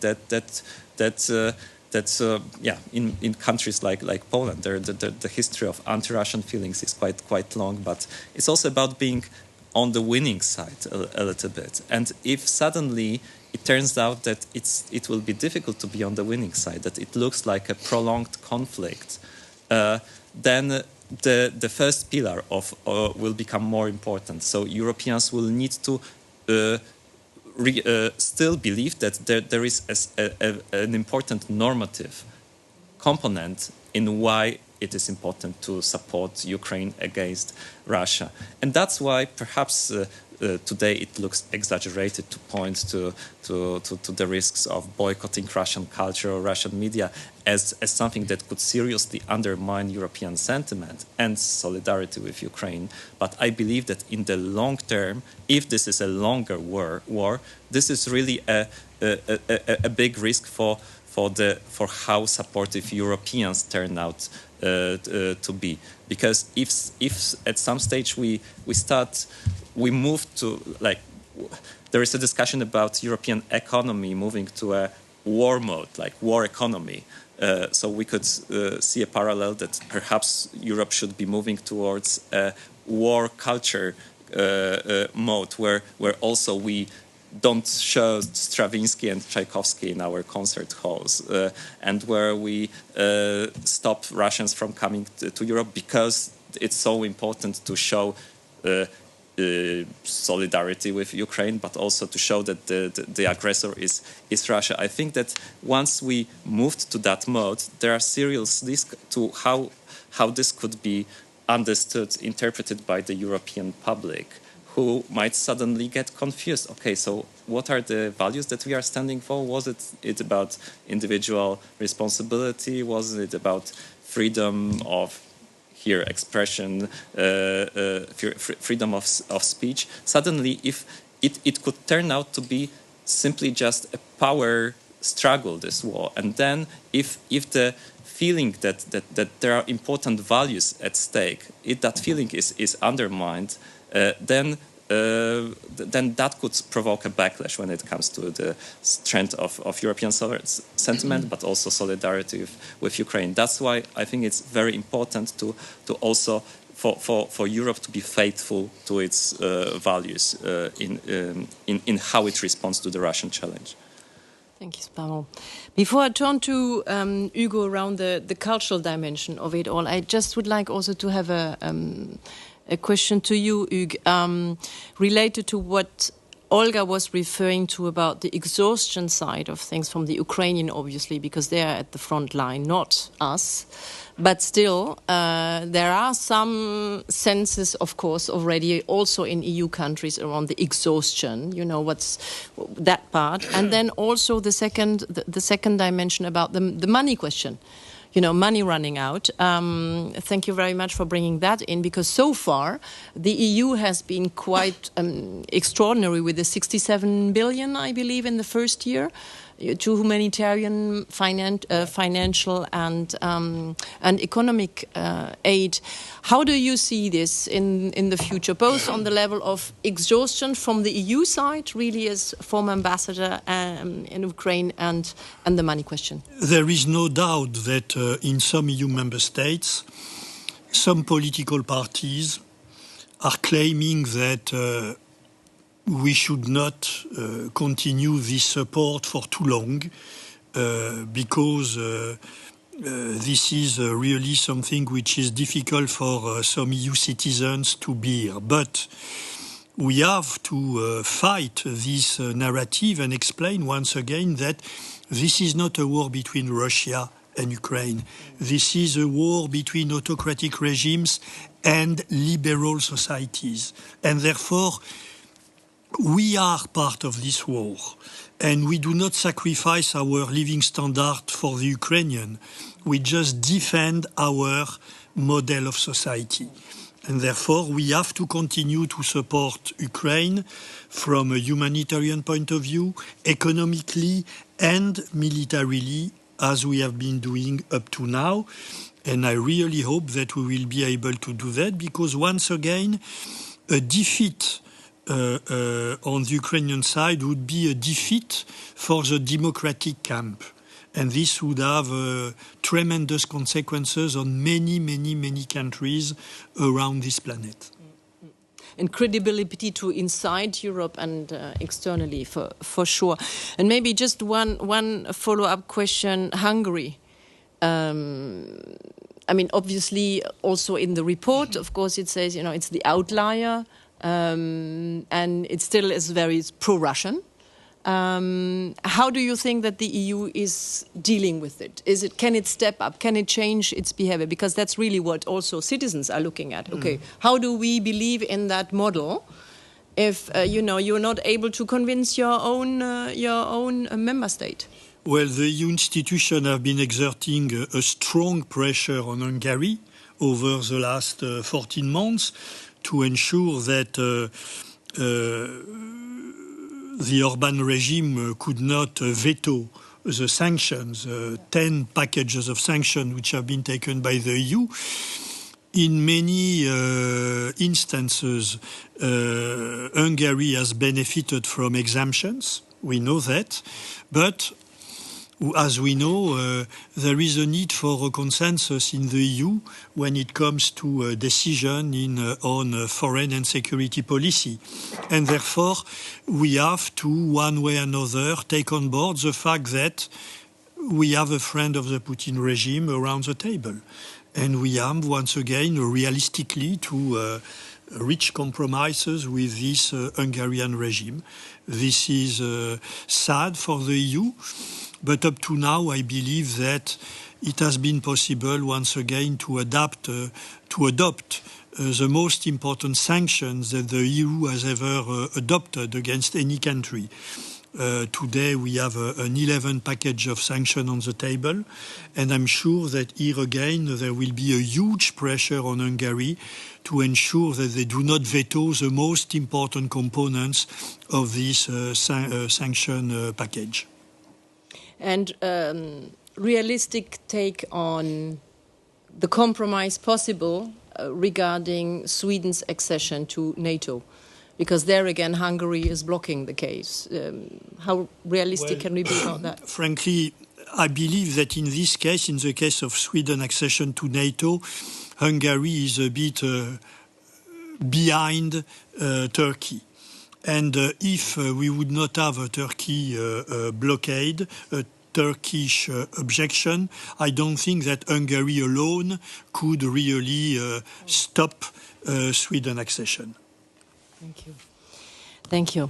in countries like Poland, the history of anti-Russian feelings is quite long. But it's also about being on the winning side a little bit. And if suddenly it turns out that it will be difficult to be on the winning side, that it looks like a prolonged conflict, then the first pillar will become more important. So Europeans will need to still believe that there is an important normative component in why it is important to support Ukraine against Russia. And that's why perhaps today it looks exaggerated to point to the risks of boycotting Russian culture or Russian media as something that could seriously undermine European sentiment and solidarity with Ukraine. But I believe that in the long term, if this is a longer war, this is really a big risk for how supportive Europeans turn out to be. Because if at some stage we move to, like, there is a discussion about European economy moving to a war mode, like war economy. So we could see a parallel that perhaps Europe should be moving towards a war culture mode, where also we don't show Stravinsky and Tchaikovsky in our concert halls, and where we stop Russians from coming to Europe because it's so important to show solidarity with Ukraine, but also to show that the aggressor is Russia. I think that once we moved to that mode, there are serious risks to how this could be understood, interpreted by the European public, who might suddenly get confused. Okay, so what are the values that we are standing for? Was it about individual responsibility? Was it about freedom of expression, freedom of speech? Suddenly, if it could turn out to be simply just a power struggle, this war, and then if the feeling that there are important values at stake, if that feeling is undermined, then that could provoke a backlash when it comes to the strength of European sentiment, but also solidarity with Ukraine. That's why I think it's very important to also for Europe to be faithful to its values in how it responds to the Russian challenge. Thank you, Pawel. Before I turn to Hugo around the cultural dimension of it all, I just would like also to have a question to you, Hugues, related to what Olga was referring to about the exhaustion side of things from the Ukrainian, obviously, because they are at the front line, not us. But still, there are some senses, of course, already also in EU countries around the exhaustion. You know, what's that part, and then also the second dimension about the money question. You know, money running out. Thank you very much for bringing that in, because so far the EU has been quite extraordinary with the 67 billion, I believe, in the first year to humanitarian, financial and economic aid. How do you see this in the future, both on the level of exhaustion from the EU side, really as former ambassador in Ukraine, and the money question? There is no doubt that in some EU member states, some political parties are claiming that we should not continue this support for too long because this is really something which is difficult for some EU citizens to bear. But we have to fight this narrative and explain once again that this is not a war between Russia and Ukraine. This is a war between autocratic regimes and liberal societies. And therefore, we are part of this war, and we do not sacrifice our living standard for the Ukrainian. We just defend our model of society. And therefore, we have to continue to support Ukraine from a humanitarian point of view, economically and militarily, as we have been doing up to now. And I really hope that we will be able to do that, because once again, a defeat on the Ukrainian side would be a defeat for the democratic camp. And this would have tremendous consequences on many, many, many countries around this planet. And credibility to inside Europe and externally, for sure. And maybe just one follow-up question, Hungary. I mean, obviously, also in the report, of course, it says, you know, it's the outlier. And it still is very pro-Russian. How do you think that the EU is dealing with it? Can it step up? Can it change its behavior? Because that's really what also citizens are looking at. Okay, how do we believe in that model if you're not able to convince your own member state? Well, the EU institutions have been exerting a strong pressure on Hungary over the last 14 months. To ensure that the Orban regime could not veto the sanctions, 10 packages of sanctions which have been taken by the EU. In many instances, Hungary has benefited from exemptions. We know that. But as we know, there is a need for a consensus in the EU when it comes to a decision on foreign and security policy. And therefore, we have to, one way or another, take on board the fact that we have a friend of the Putin regime around the table. And we have, once again, realistically to reach compromises with this Hungarian regime. This is sad for the EU. But up to now, I believe that it has been possible once again to adopt the most important sanctions that the EU has ever adopted against any country. Today we have an 11 package of sanctions on the table, and I'm sure that here again there will be a huge pressure on Hungary to ensure that they do not veto the most important components of this sanction package. And realistic take on the compromise possible regarding Sweden's accession to NATO, because there again Hungary is blocking the case. How realistic can we be about that? Frankly, I believe that in this case, in the case of Sweden accession to NATO, Hungary is a bit behind Turkey. And if we would not have a Turkey blockade, a Turkish objection, I don't think that Hungary alone could really stop Sweden accession. Thank you. Thank you.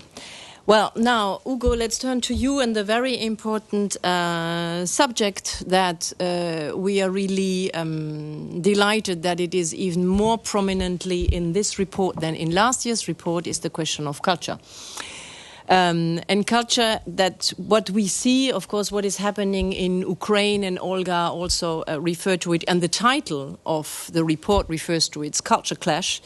Well, now, Hugo, let's turn to you and the very important subject that we are really delighted that it is even more prominently in this report than in last year's report is the question of culture. And culture, that what we see, of course, what is happening in Ukraine, and Olga also referred to it, and the title of the report refers to its culture clash.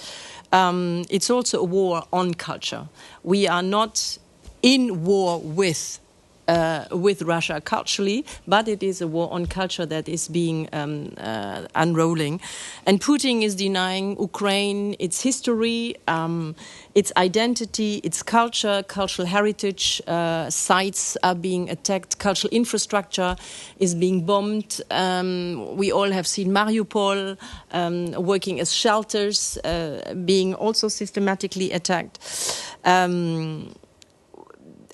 It's also a war on culture. We are not in war with Russia culturally, but it is a war on culture that is being unrolling. And Putin is denying Ukraine its history, its identity, its culture, cultural heritage. Sites are being attacked, cultural infrastructure is being bombed. We all have seen Mariupol working as shelters, being also systematically attacked.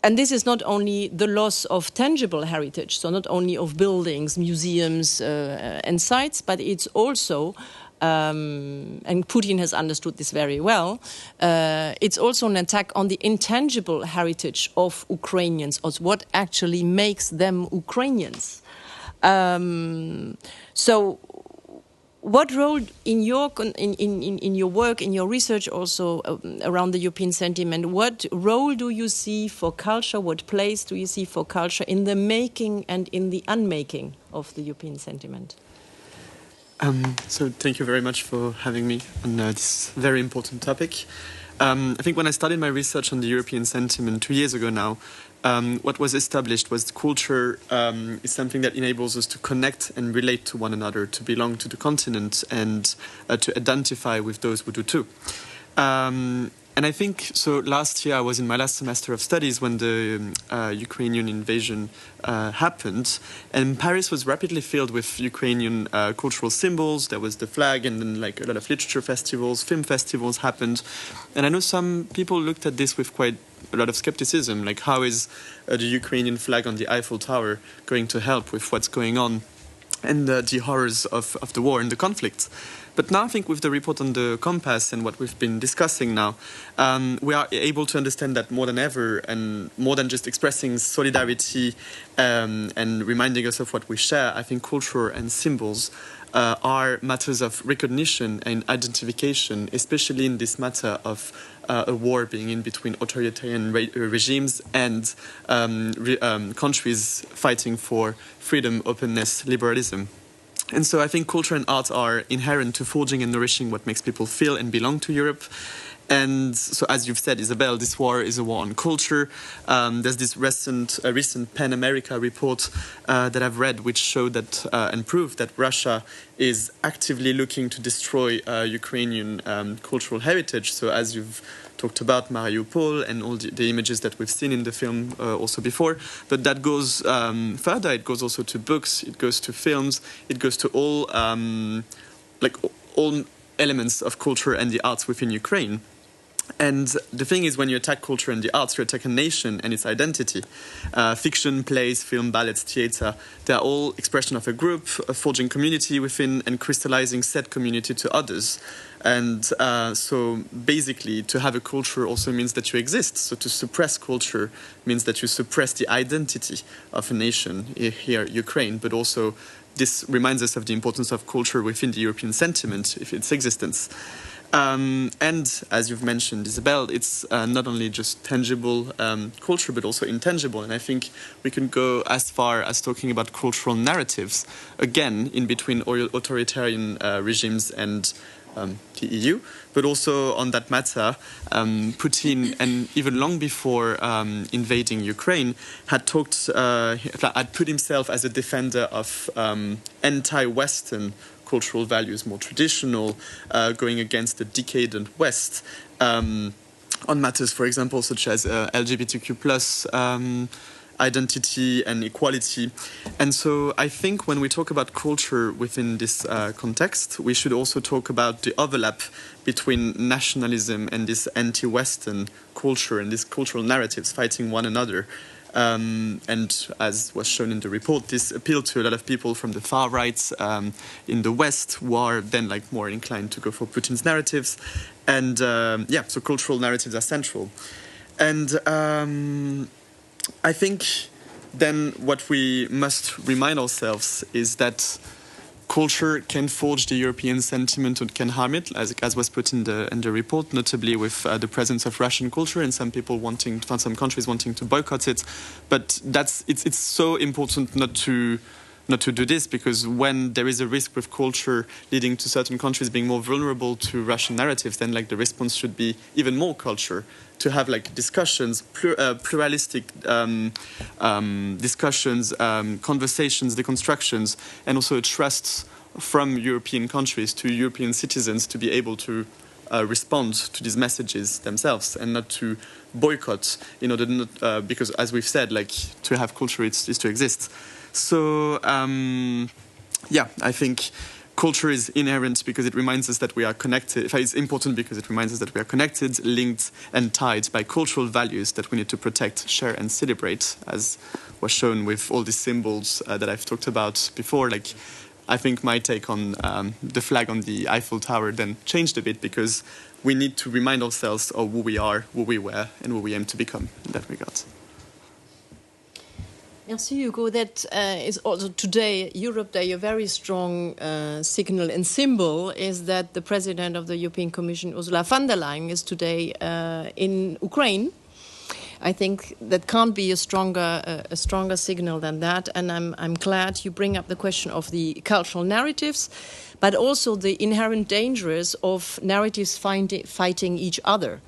And this is not only the loss of tangible heritage, so not only of buildings, museums, and sites, but it's also, and Putin has understood this very well, it's also an attack on the intangible heritage of Ukrainians, of what actually makes them Ukrainians. So, what role in your work, in your research also around the European sentiment, what role do you see for culture, what place do you see for culture in the making and in the unmaking of the European sentiment? So thank you very much for having me on this very important topic. I think when I started my research on the European sentiment 2 years ago now, what was established was culture is something that enables us to connect and relate to one another, to belong to the continent, and to identify with those who do too. And I think, so last year I was in my last semester of studies when the Ukrainian invasion happened, and Paris was rapidly filled with Ukrainian cultural symbols. There was the flag, and then like a lot of literature festivals, film festivals happened. And I know some people looked at this with quite a lot of skepticism, like how is the Ukrainian flag on the Eiffel Tower going to help with what's going on and the horrors of the war and the conflict. But now I think with the report on the compass and what we've been discussing now, we are able to understand that more than ever, and more than just expressing solidarity and reminding us of what we share, I think culture and symbols are matters of recognition and identification, especially in this matter of a war being in between authoritarian regimes and countries fighting for freedom, openness, liberalism. And so I think culture and art are inherent to forging and nourishing what makes people feel and belong to Europe. And so, as you've said, Isabelle, this war is a war on culture. There's this recent PEN America report that I've read, which showed that and proved that Russia is actively looking to destroy Ukrainian cultural heritage. So, as you've talked about Mariupol and all the images that we've seen in the film also before, but that goes further. It goes also to books. It goes to films. It goes to all all elements of culture and the arts within Ukraine. And the thing is, when you attack culture and the arts, you attack a nation and its identity. Fiction, plays, film, ballets, theatre, they're all expression of a group, a forging community within and crystallizing said community to others. And so basically, to have a culture also means that you exist. So to suppress culture means that you suppress the identity of a nation, here Ukraine, but also this reminds us of the importance of culture within the European sentiment, if its existence. And as you've mentioned, Isabelle, it's not only just tangible culture, but also intangible. And I think we can go as far as talking about cultural narratives, again, in between authoritarian regimes and the EU. But also on that matter, Putin, and even long before invading Ukraine, had put himself as a defender of anti-Western cultural values, more traditional, going against the decadent West, on matters, for example, such as LGBTQ+ identity and equality. And so I think when we talk about culture within this context, we should also talk about the overlap between nationalism and this anti-Western culture and these cultural narratives fighting one another. And as was shown in the report, this appealed to a lot of people from the far right in the West, who are then more inclined to go for Putin's narratives. And so cultural narratives are central. And I think then what we must remind ourselves is that culture can forge the European sentiment and can harm it, as was put in the report, notably with the presence of Russian culture and some countries wanting to boycott it. But it's so important not to do this, because when there is a risk with culture leading to certain countries being more vulnerable to Russian narratives, then the response should be even more culture, to have discussions, pluralistic discussions, conversations, deconstructions, and also a trust from European countries to European citizens to be able to respond to these messages themselves and not to boycott, because as we've said, to have culture is to exist. So, I think culture is inherent because it reminds us that we are connected. It's important because it reminds us that we are connected, linked, and tied by cultural values that we need to protect, share, and celebrate, as was shown with all these symbols that I've talked about before. I think my take on the flag on the Eiffel Tower then changed a bit, because we need to remind ourselves of who we are, who we were, and who we aim to become in that regard. Merci, Hugo. That is also today, Europe Day, a very strong signal and symbol is that the President of the European Commission, Ursula von der Leyen, is today in Ukraine. I think that can't be a stronger signal than that. And I'm glad you bring up the question of the cultural narratives, but also the inherent dangers of narratives fighting each other.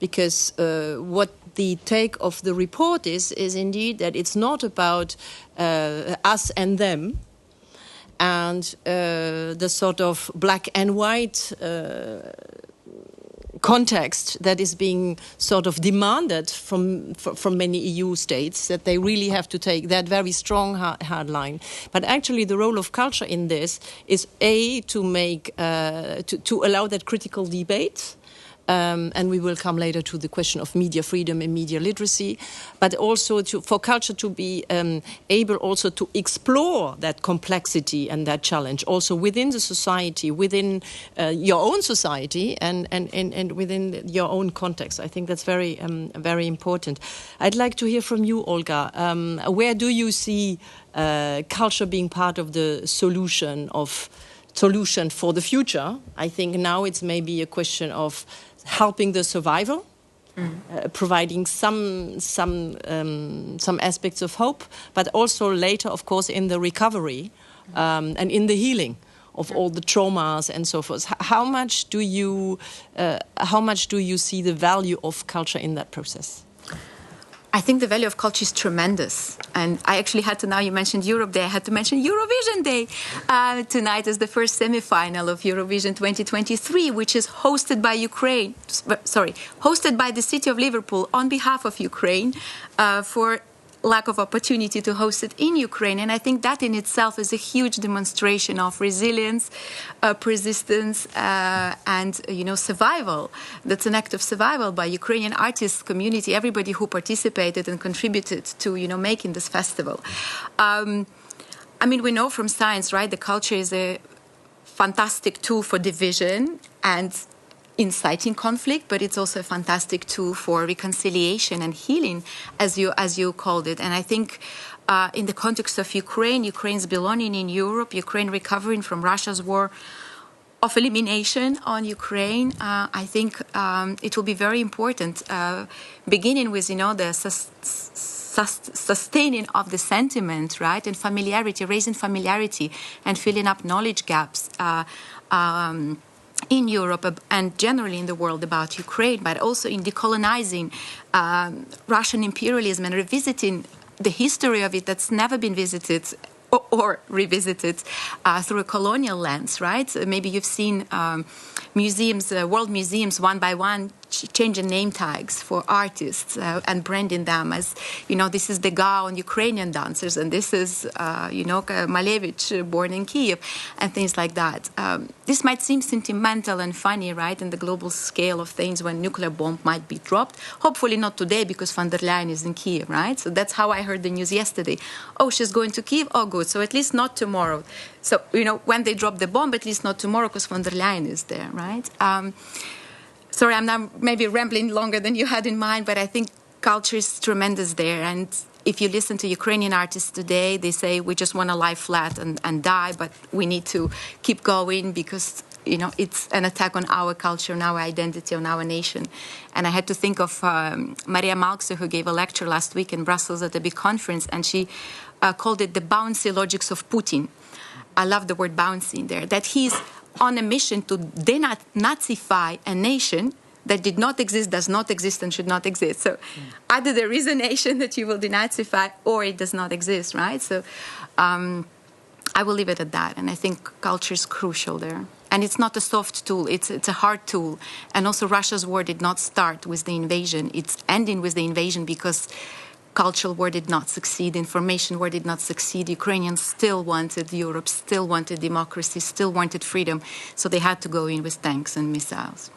Because what the take of the report is indeed that it's not about us and them, and the sort of black and white context that is being sort of demanded from many EU states, that they really have to take that very strong hard line. But actually the role of culture in this is to make to allow that critical debate. And we will come later to the question of media freedom and media literacy, but also for culture to be able also to explore that complexity and that challenge also within the society, within your own society and within your own context. I think that's very important. I'd like to hear from you, Olga. Where do you see culture being part of the solution for the future? I think now it's maybe a question of helping the survival, providing some aspects of hope, but also later, of course, in the recovery and in the healing of all the traumas and so forth. How much do you see the value of culture in that process? I think the value of culture is tremendous. And I actually had to, now you mentioned Europe Day, I had to mention Eurovision Day. Tonight is the first semi-final of Eurovision 2023, which is hosted by the city of Liverpool on behalf of Ukraine for lack of opportunity to host it in Ukraine. And I think that in itself is a huge demonstration of resilience, persistence, and survival. That's an act of survival by Ukrainian artists community, everybody who participated and contributed to making this festival. We know from science, right? The culture is a fantastic tool for division and inciting conflict, but it's also a fantastic tool for reconciliation and healing, as you called it. And I think in the context of Ukraine's belonging in Europe, Ukraine recovering from Russia's war of elimination on Ukraine, I think it will be very important, beginning with the sustaining of the sentiment, right, and familiarity, raising familiarity and filling up knowledge gaps in Europe and generally in the world about Ukraine, but also in decolonizing Russian imperialism and revisiting the history of it that's never been visited or revisited through a colonial lens, right? Maybe you've seen museums, world museums, one by one, changing name tags for artists and branding them as, this is Degas on Ukrainian dancers, and this is, Malevich born in Kiev, and things like that. This might seem sentimental and funny, right, in the global scale of things when nuclear bomb might be dropped. Hopefully not today, because von der Leyen is in Kiev, right? So that's how I heard the news yesterday. Oh, she's going to Kiev? Oh, good. So at least not tomorrow. So, when they drop the bomb, at least not tomorrow, because von der Leyen is there, right? sorry, I'm now maybe rambling longer than you had in mind, but I think culture is tremendous there. And if you listen to Ukrainian artists today, they say we just want to lie flat and die, but we need to keep going because, you know, it's an attack on our culture, on our identity, on our nation. And I had to think of Maria Malkse, who gave a lecture last week in Brussels at a big conference, and she called it the bouncy logics of Putin. I love the word bouncy in there, that he's on a mission to denazify a nation that did not exist, does not exist, and should not exist. So either there is a nation that you will denazify or it does not exist, right? So I will leave it at that. And I think culture is crucial there. And it's not a soft tool, it's a hard tool. And also Russia's war did not start with the invasion. It's ending with the invasion because cultural war did not succeed, information war did not succeed. Ukrainians still wanted Europe, still wanted democracy, still wanted freedom. So they had to go in with tanks and missiles.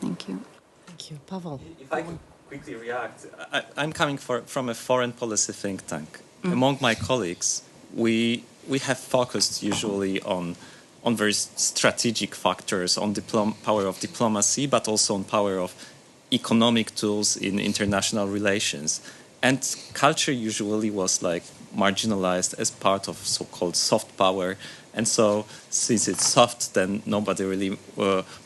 Thank you. Thank you. Pawel. If I could quickly react, I'm coming from a foreign policy think tank. Among my colleagues, we have focused usually on very strategic factors, on power of diplomacy, but also on power of economic tools in international relations. And culture usually was like marginalized as part of so-called soft power. And so since it's soft, then nobody really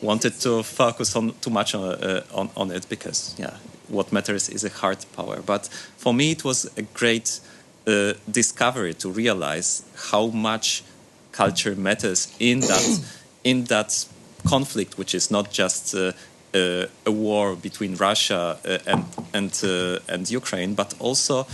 wanted to focus too much on it because, yeah, what matters is a hard power. But for me, it was a great discovery to realize how much culture matters in that conflict, which is not just a war between Russia and Ukraine, but also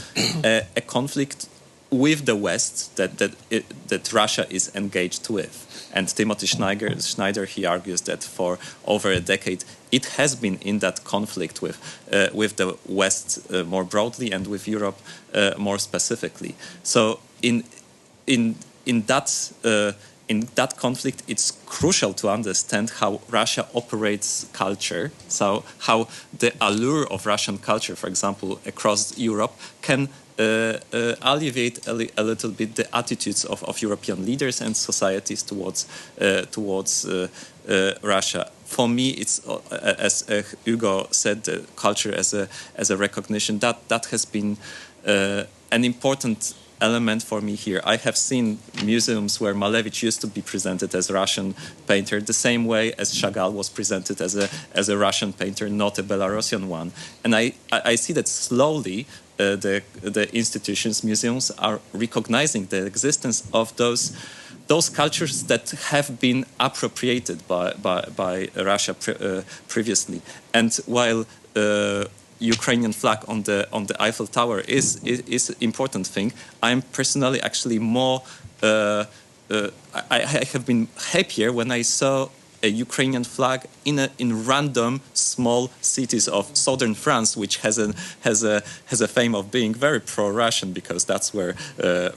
a conflict with the West that Russia is engaged with. And Timothy Schneider, he argues that for over a decade it has been in that conflict with the West more broadly and with Europe more specifically. So in that conflict, it's crucial to understand how Russia operates culture. So how the allure of Russian culture, for example, across Europe, can alleviate a little bit the attitudes of European leaders and societies towards Russia. For me, it's as Hugo said, the culture as a recognition that has been an important element for me here. I have seen museums where Malevich used to be presented as a Russian painter, the same way as Chagall was presented as a Russian painter, not a Belarusian one. And I see that slowly the institutions, museums are recognizing the existence of those cultures that have been appropriated by Russia previously. And while Ukrainian flag on the Eiffel Tower is important thing, I'm personally actually more I have been happier when I saw a Ukrainian flag in random small cities of southern France, which has a fame of being very pro-Russian because that's where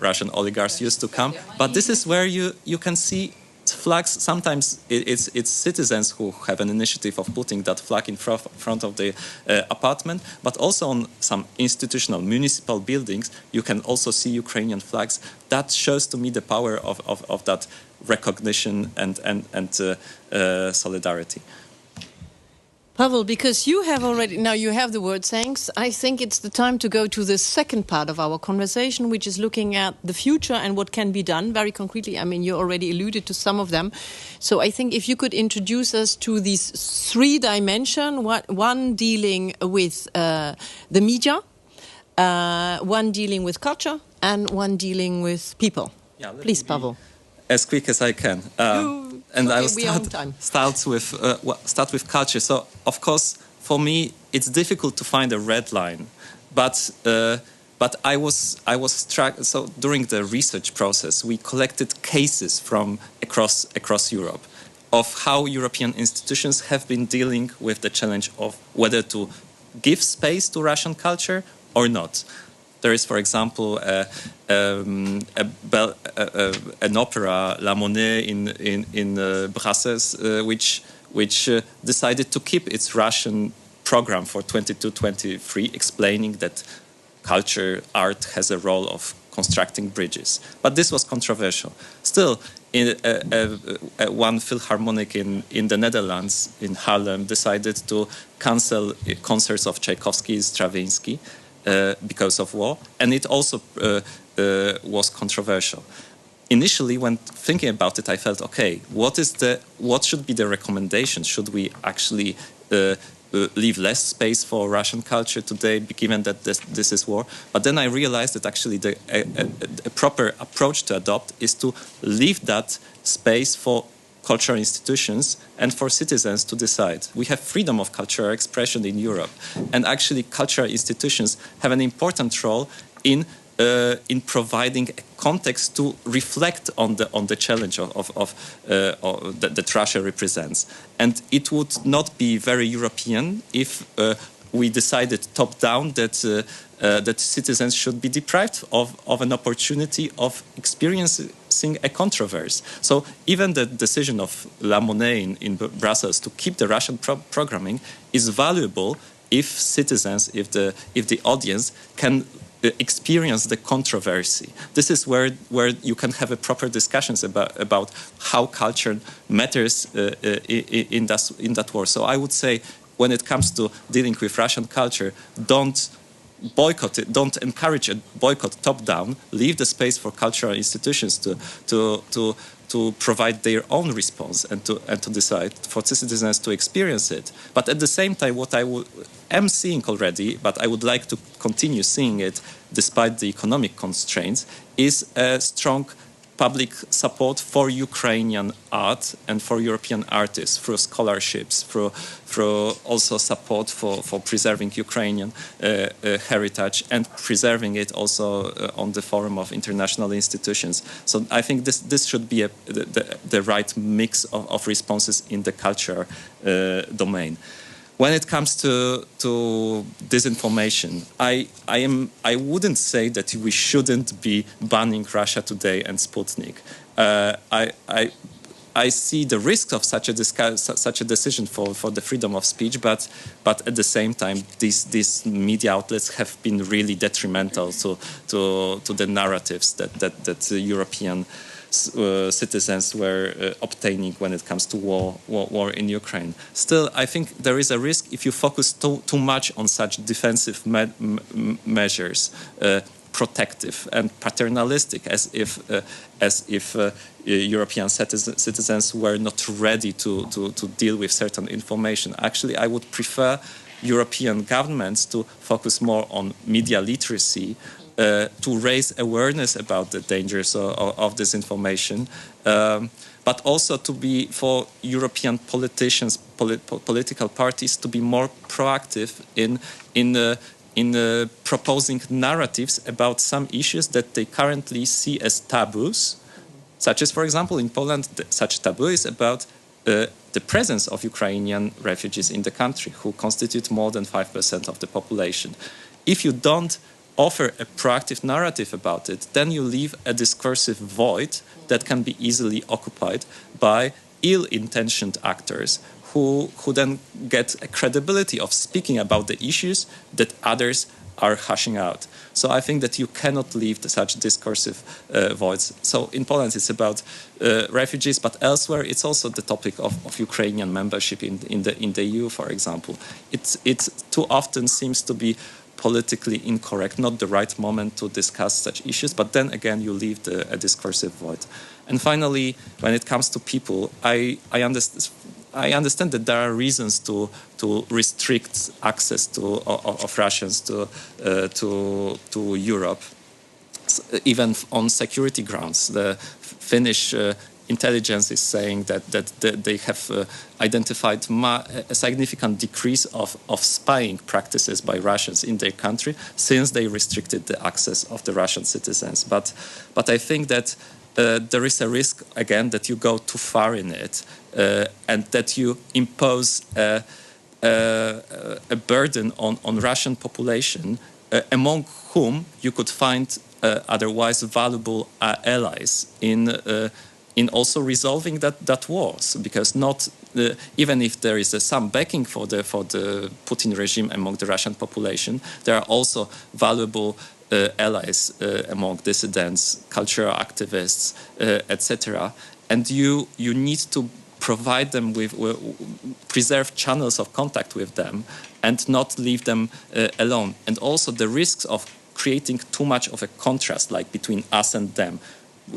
Russian oligarchs used to come. But this is where you can see flags. Sometimes it's citizens who have an initiative of putting that flag in front of the apartment, but also on some institutional municipal buildings you can also see Ukrainian flags. That shows to me the power of that recognition and solidarity. Pawel, because you have already, now you have the word thanks, I think it's the time to go to the second part of our conversation, which is looking at the future and what can be done very concretely. I mean, you already alluded to some of them. So I think if you could introduce us to these three dimensions, one dealing with the media, one dealing with culture, and one dealing with people. Yeah, please, Pawel. As quick as I can. And I will start with culture. So, of course, for me, it's difficult to find a red line. But I was struck. So during the research process, we collected cases from across Europe of how European institutions have been dealing with the challenge of whether to give space to Russian culture or not. There is, for example, an opera, La Monnaie, in Brussels, which decided to keep its Russian program for 22-23, explaining that culture, art has a role of constructing bridges. But this was controversial. Still, one philharmonic in the Netherlands, in Haarlem, decided to cancel concerts of Tchaikovsky, Stravinsky, because of war, and it also was controversial. Initially, when thinking about it, I felt, okay, what should be the recommendation? Should we actually leave less space for Russian culture today, given that this is war? But then I realized that actually a proper approach to adopt is to leave that space for cultural institutions and for citizens to decide. We have freedom of cultural expression in Europe, and actually cultural institutions have an important role in providing a context to reflect on the challenge that Russia represents. And it would not be very European if we decided top-down that citizens should be deprived of an opportunity of experiencing a controversy. So even the decision of La Monnaie in Brussels to keep the Russian programming is valuable if citizens, if the audience can experience the controversy. This is where you can have a proper discussions about how culture matters in that war. So I would say, when it comes to dealing with Russian culture, don't boycott it, don't encourage a boycott top down. Leave the space for cultural institutions to provide their own response and to decide, for citizens to experience it. But at the same time, what I am seeing already, but I would like to continue seeing it despite the economic constraints, is a strong public support for Ukrainian art and for European artists through scholarships, through also support for preserving Ukrainian heritage and preserving it also on the forum of international institutions. So I think this should be the right mix of responses in the culture domain. When it comes to disinformation, I wouldn't say that we shouldn't be banning Russia Today and Sputnik. I see the risk of such a decision for the freedom of speech, but at the same time, these media outlets have been really detrimental to the narratives that European citizens were obtaining when it comes to war in Ukraine. Still, I think there is a risk if you focus too much on such defensive measures, protective and paternalistic, as if European citizens were not ready to deal with certain information. Actually, I would prefer European governments to focus more on media literacy, to raise awareness about the dangers of disinformation, but also for European politicians, political parties to be more proactive in proposing narratives about some issues that they currently see as taboos, such as, for example, in Poland, such taboo is about the presence of Ukrainian refugees in the country, who constitute more than 5% of the population. If you don't offer a proactive narrative about it, then you leave a discursive void that can be easily occupied by ill-intentioned actors who then get a credibility of speaking about the issues that others are hashing out. So I think that you cannot leave such discursive voids. So in Poland it's about refugees, but elsewhere it's also the topic of Ukrainian membership in the EU, for example. It too often seems to be politically incorrect, not the right moment to discuss such issues, but then again you leave a discursive void. And finally, when it comes to people, I understand that there are reasons to restrict access of Russians to Europe, even on security grounds. The Finnish intelligence is saying that they have identified a significant decrease of spying practices by Russians in their country since they restricted the access of the Russian citizens. But I think that there is a risk, again, that you go too far in it and that you impose a burden on Russian population, among whom you could find otherwise valuable allies in also resolving that wars, because even if there is some backing for the Putin regime among the Russian population, there are also valuable allies among dissidents, cultural activists, etc. And you need to provide them with preserve channels of contact with them and not leave them alone. And also the risks of creating too much of a contrast, like between us and them.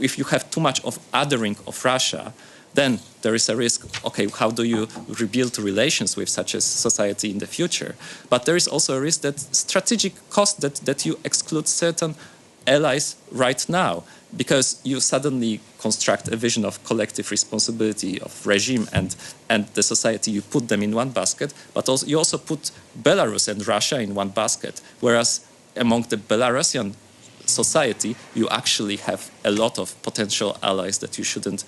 If you have too much of othering of Russia, then there is a risk, okay, how do you rebuild relations with such a society in the future? But there is also a risk that strategic cost that you exclude certain allies right now, because you suddenly construct a vision of collective responsibility of regime and the society. You put them in one basket, but also you also put Belarus and Russia in one basket, whereas among the Belarusian society, you actually have a lot of potential allies that you shouldn't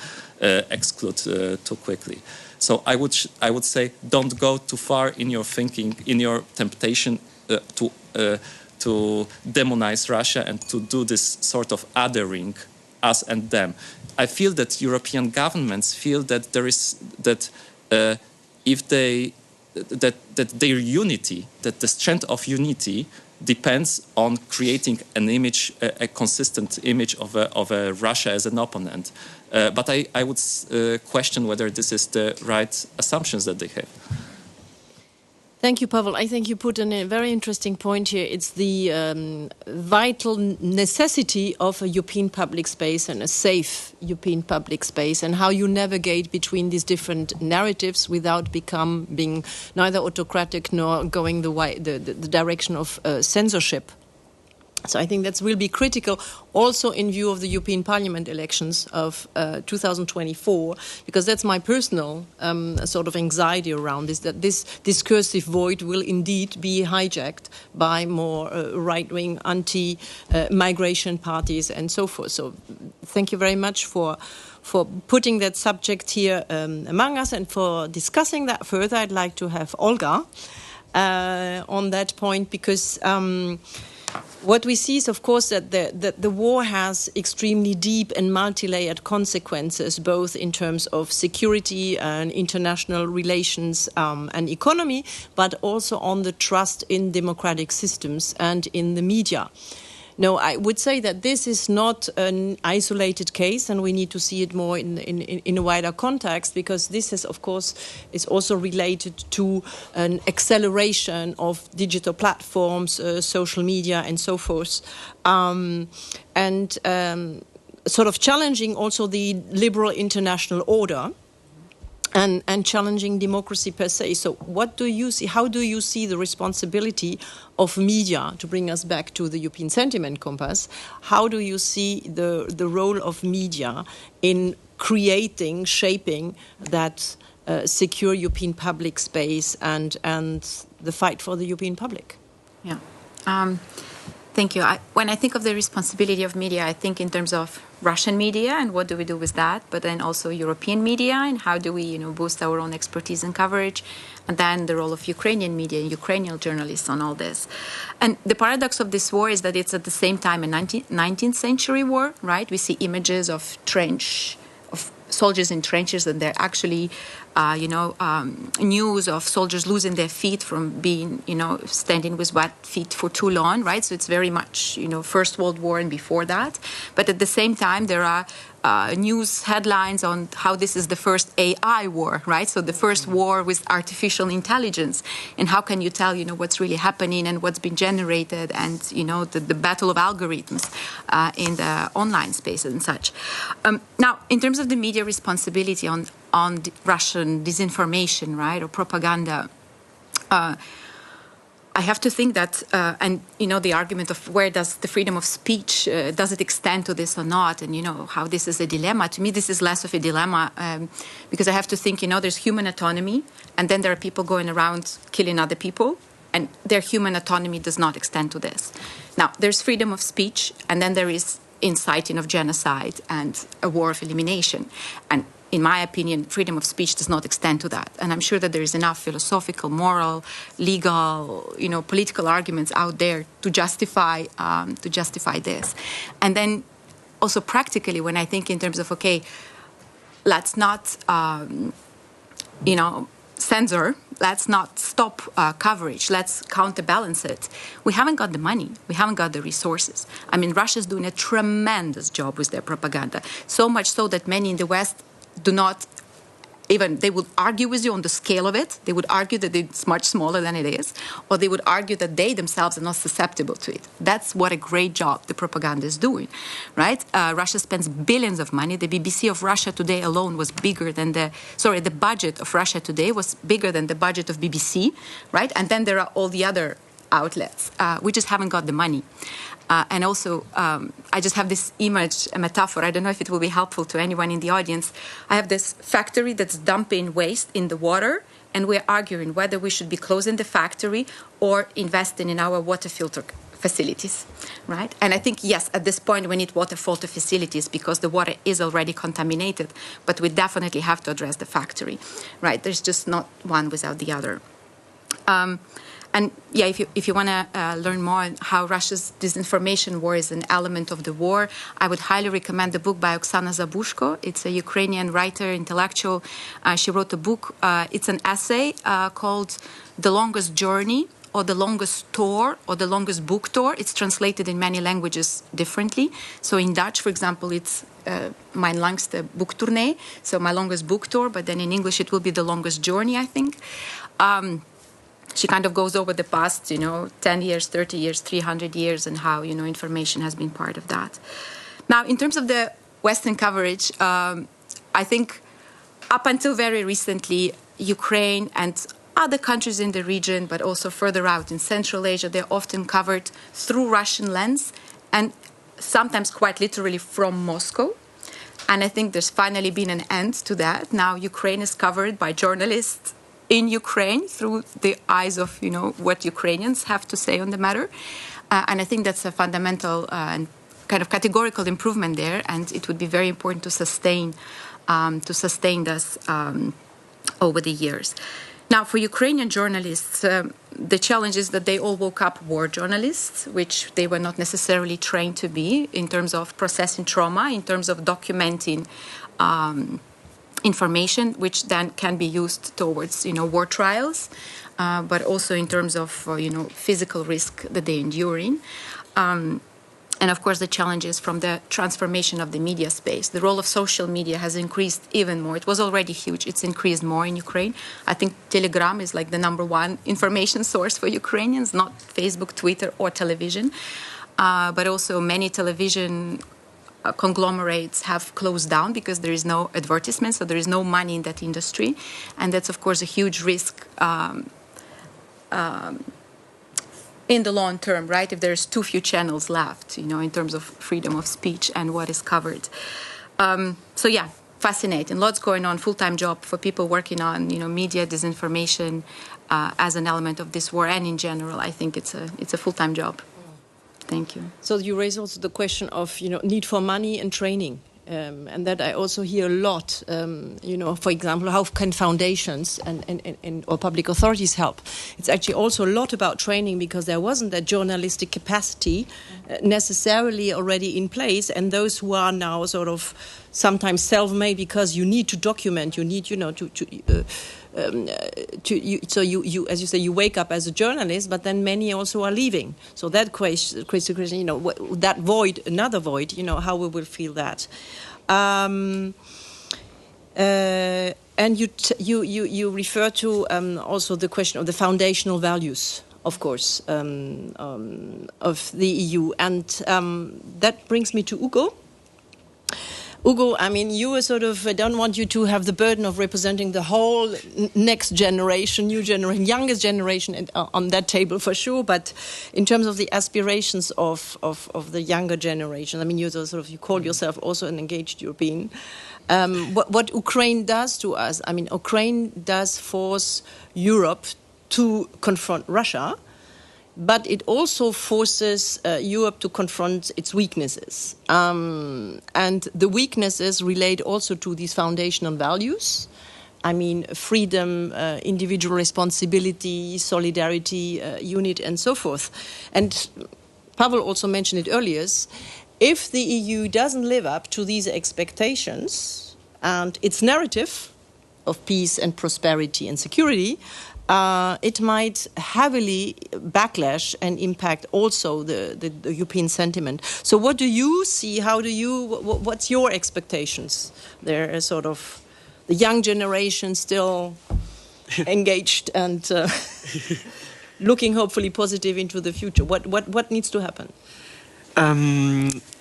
exclude too quickly. So I would say don't go too far in your thinking, in your temptation to demonize Russia and to do this sort of othering us and them. I feel that European governments feel that there is that if they that their unity, that the strength of unity depends on creating an image, a consistent image of a Russia as an opponent. But I would question whether this is the right assumptions that they have. Thank you, Pawel. I think you put in a very interesting point here. It's the vital necessity of a European public space and a safe European public space, and how you navigate between these different narratives without being neither autocratic nor going the direction of censorship. So I think that will be critical also in view of the European Parliament elections of 2024, because that's my personal sort of anxiety around this, that this discursive void will indeed be hijacked by more right-wing anti-migration parties and so forth. So thank you very much for putting that subject here among us and for discussing that further. I'd like to have Olga on that point, because what we see is, of course, that the war has extremely deep and multi-layered consequences, both in terms of security and international relations and economy, but also on the trust in democratic systems and in the media. No, I would say that this is not an isolated case, and we need to see it more in a wider context, because this is, of course, is also related to an acceleration of digital platforms, social media, and so forth, and sort of challenging also the liberal international order. And challenging democracy per se. So what do you see? How do you see the responsibility of media, to bring us back to the European sentiment compass? How do you see the role of media in creating, shaping that secure European public space and the fight for the European public? Yeah. Thank you. When I think of the responsibility of media, I think in terms of Russian media and what do we do with that, but then also European media and how do we, boost our own expertise and coverage, and then the role of Ukrainian media and Ukrainian journalists on all this. And the paradox of this war is that it's at the same time a 19th century war, right? We see images of soldiers in trenches, and they're actually, news of soldiers losing their feet from being, standing with wet feet for too long, right? So it's very much, First World War and before that. But at the same time, there are news headlines on how this is the first AI war, right? So the first war with artificial intelligence, and how can you tell, what's really happening and what's been generated, and the battle of algorithms in the online space and such. Now, in terms of the media responsibility on Russian disinformation, right, or propaganda. I have to think that, the argument of where does the freedom of speech, does it extend to this or not, and, how this is a dilemma. To me, this is less of a dilemma, because I have to think, there's human autonomy, and then there are people going around killing other people, and their human autonomy does not extend to this. Now, there's freedom of speech, and then there is inciting of genocide and a war of elimination. And in my opinion, freedom of speech does not extend to that. And I'm sure that there is enough philosophical, moral, legal, political arguments out there to justify this. And then also practically, when I think in terms of, okay, let's not, censor let's not stop coverage. Let's counterbalance it. We haven't got the money. We haven't got the resources. I mean, Russia's doing a tremendous job with their propaganda, so much so that many in the West do not even, they would argue with you on the scale of it. They would argue that it's much smaller than it is, or they would argue that they themselves are not susceptible to it. That's what a great job the propaganda is doing, right? Russia spends billions of money. The BBC of Russia today alone was bigger than the budget of Russia today was bigger than the budget of BBC, right? And then there are all the other outlets. We just haven't got the money. And also, I just have this image, a metaphor. I don't know if it will be helpful to anyone in the audience. I have this factory that's dumping waste in the water, and we're arguing whether we should be closing the factory or investing in our water filter facilities, right? And I think, yes, at this point we need water filter facilities because the water is already contaminated, but we definitely have to address the factory, right? There's just not one without the other. And yeah, if you want to learn more on how Russia's disinformation war is an element of the war, I would highly recommend the book by Oksana Zabushko. It's a Ukrainian writer, intellectual. She wrote a book. It's an essay called "The Longest Journey," or "The Longest Tour," or "The Longest Book Tour." It's translated in many languages differently. So in Dutch, for example, it's Mijn langste boektournee, so my longest book tour. But then in English, it will be "The Longest Journey," I think. She kind of goes over the past, 10 years, 30 years, 300 years, and how, information has been part of that. Now, in terms of the Western coverage, I think up until very recently, Ukraine and other countries in the region, but also further out in Central Asia, they're often covered through Russian lens and sometimes quite literally from Moscow. And I think there's finally been an end to that. Now, Ukraine is covered by journalists in Ukraine through the eyes of, what Ukrainians have to say on the matter. And I think that's a fundamental and kind of categorical improvement there. And it would be very important to sustain this over the years. Now, for Ukrainian journalists, the challenge is that they all woke up war journalists, which they were not necessarily trained to be in terms of processing trauma, in terms of documenting information, which then can be used towards, war trials, but also in terms of, physical risk that they're enduring. And of course, the challenges from the transformation of the media space. The role of social media has increased even more. It was already huge. It's increased more in Ukraine. I think Telegram is like the #1 information source for Ukrainians, not Facebook, Twitter, or television. But also many television conglomerates have closed down because there is no advertisement, so there is no money in that industry. And that's, of course, a huge risk in the long term, right? If there's too few channels left, in terms of freedom of speech and what is covered. So yeah, fascinating. Lots going on, full-time job for people working on, media disinformation as an element of this war. And in general, I think it's a full-time job. Thank you. So you raise also the question of, need for money and training. And that I also hear a lot, for example, how can foundations and or public authorities help? It's actually also a lot about training because there wasn't that journalistic capacity necessarily already in place. And those who are now sort of sometimes self-made because you need to document, you need, so you, as you say, you wake up as a journalist, but then many also are leaving. So that creates the question, that void, another void, how we will feel that. And you refer to also the question of the foundational values, of course, of the EU, and that brings me to Hugo. Hugo, I mean, you I don't want you to have the burden of representing the whole next generation, new generation, youngest generation on that table for sure. But in terms of the aspirations of the younger generation, I mean, you call yourself also an engaged European. What Ukraine does to us, I mean, Ukraine does force Europe to confront Russia, but it also forces Europe to confront its weaknesses. And the weaknesses relate also to these foundational values. I mean, freedom, individual responsibility, solidarity, unity, and so forth. And Pawel also mentioned it earlier. If the EU doesn't live up to these expectations and its narrative of peace and prosperity and security, it might heavily backlash and impact also the European sentiment. So what do you see? What's your expectations? There are sort of the young generation still engaged and looking hopefully positive into the future. What needs to happen?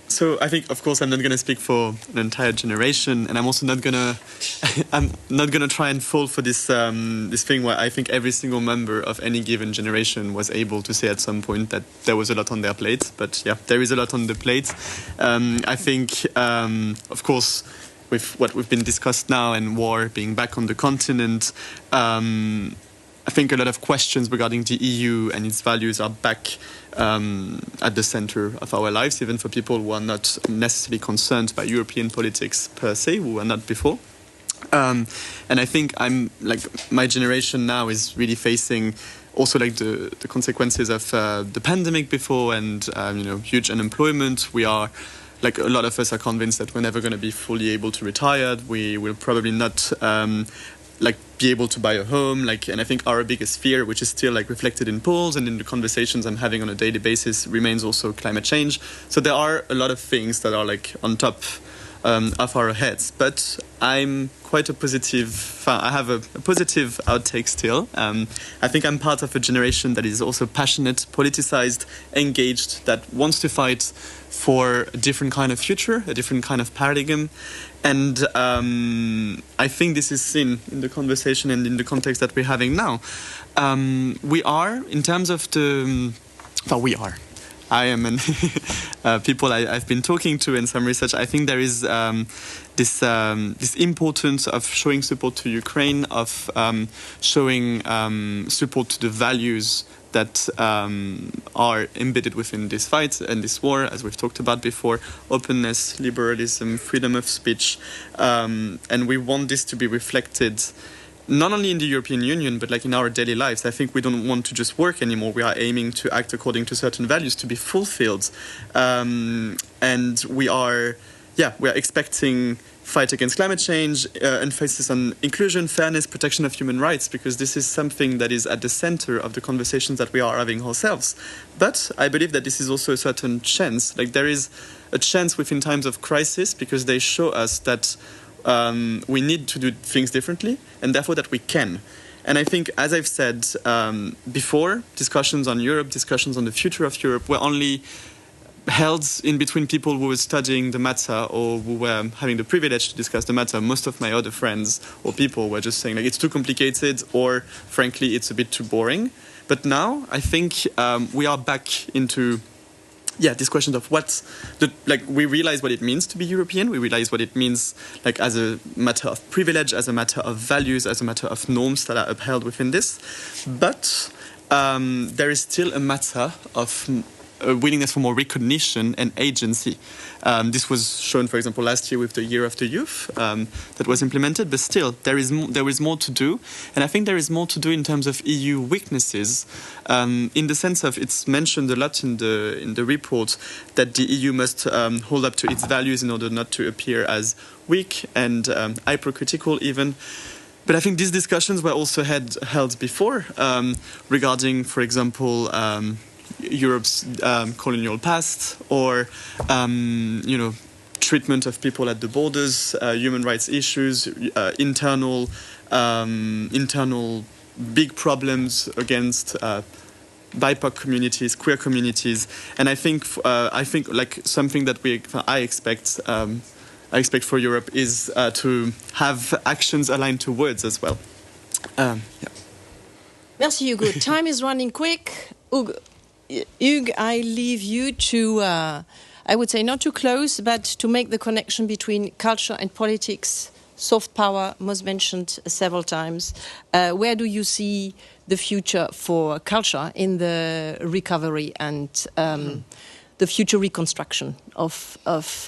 So I think, of course, I'm not going to speak for an entire generation, and I'm also not going to try and fall for this this thing where I think every single member of any given generation was able to say at some point that there was a lot on their plate. But yeah, there is a lot on the plate. I think, of course, with what we've been discussed now and war being back on the continent, I think a lot of questions regarding the EU and its values are back at the center of our lives, even for people who are not necessarily concerned by European politics per se, who were not before. And I think my generation now is really facing also the consequences of the pandemic before and huge unemployment. We are a lot of us are convinced that we're never going to be fully able to retire. We will probably not be able to buy a home, and I think our biggest fear, which is still reflected in polls and in the conversations I'm having on a daily basis, remains also climate change. So there are a lot of things that are on top of our heads, but I'm quite a positive. I have a positive outtake still. I think I'm part of a generation that is also passionate, politicized, engaged, that wants to fight for a different kind of future, a different kind of paradigm. And I think this is seen in the conversation and in the context that we're having now. We are, in terms of I am and people I've been talking to and some research. I think there is this importance of showing support to Ukraine, of showing support to the values that are embedded within this fight and this war, as we've talked about before: openness, liberalism, freedom of speech, and we want this to be reflected not only in the European Union, but in our daily lives. I think we don't want to just work anymore. We are aiming to act according to certain values to be fulfilled. And we are expecting fight against climate change, emphasis on inclusion, fairness, protection of human rights, because this is something that is at the center of the conversations that we are having ourselves. But I believe that this is also a certain chance. There is a chance within times of crisis, because they show us that we need to do things differently, and therefore that we can. And I think, as I've said before, discussions on Europe, discussions on the future of Europe were only held in between people who were studying the matter or who were having the privilege to discuss the matter. Most of my other friends or people were just saying it's too complicated, or frankly it's a bit too boring. But now I think we are back into this question of we realize what it means to be European. We realize what it means as a matter of privilege, as a matter of values, as a matter of norms that are upheld within this. But there is still a matter of a willingness for more recognition and agency. This was shown, for example, last year with the Year of the Youth that was implemented, but still there is more to do. And I think there is more to do in terms of EU weaknesses, in the sense of, it's mentioned a lot in the report that the EU must hold up to its values in order not to appear as weak and hypercritical even. But I think these discussions were also held before regarding, for example, Europe's colonial past, or treatment of people at the borders, human rights issues, internal big problems against BIPOC communities, queer communities, and I think something that I expect for Europe is to have actions aligned to words as well. Merci, Hugo. Time is running quick. Hugues, I leave you to, I would say not to close, but to make the connection between culture and politics. Soft power was mentioned several times. Where do you see the future for culture in the recovery and the future reconstruction of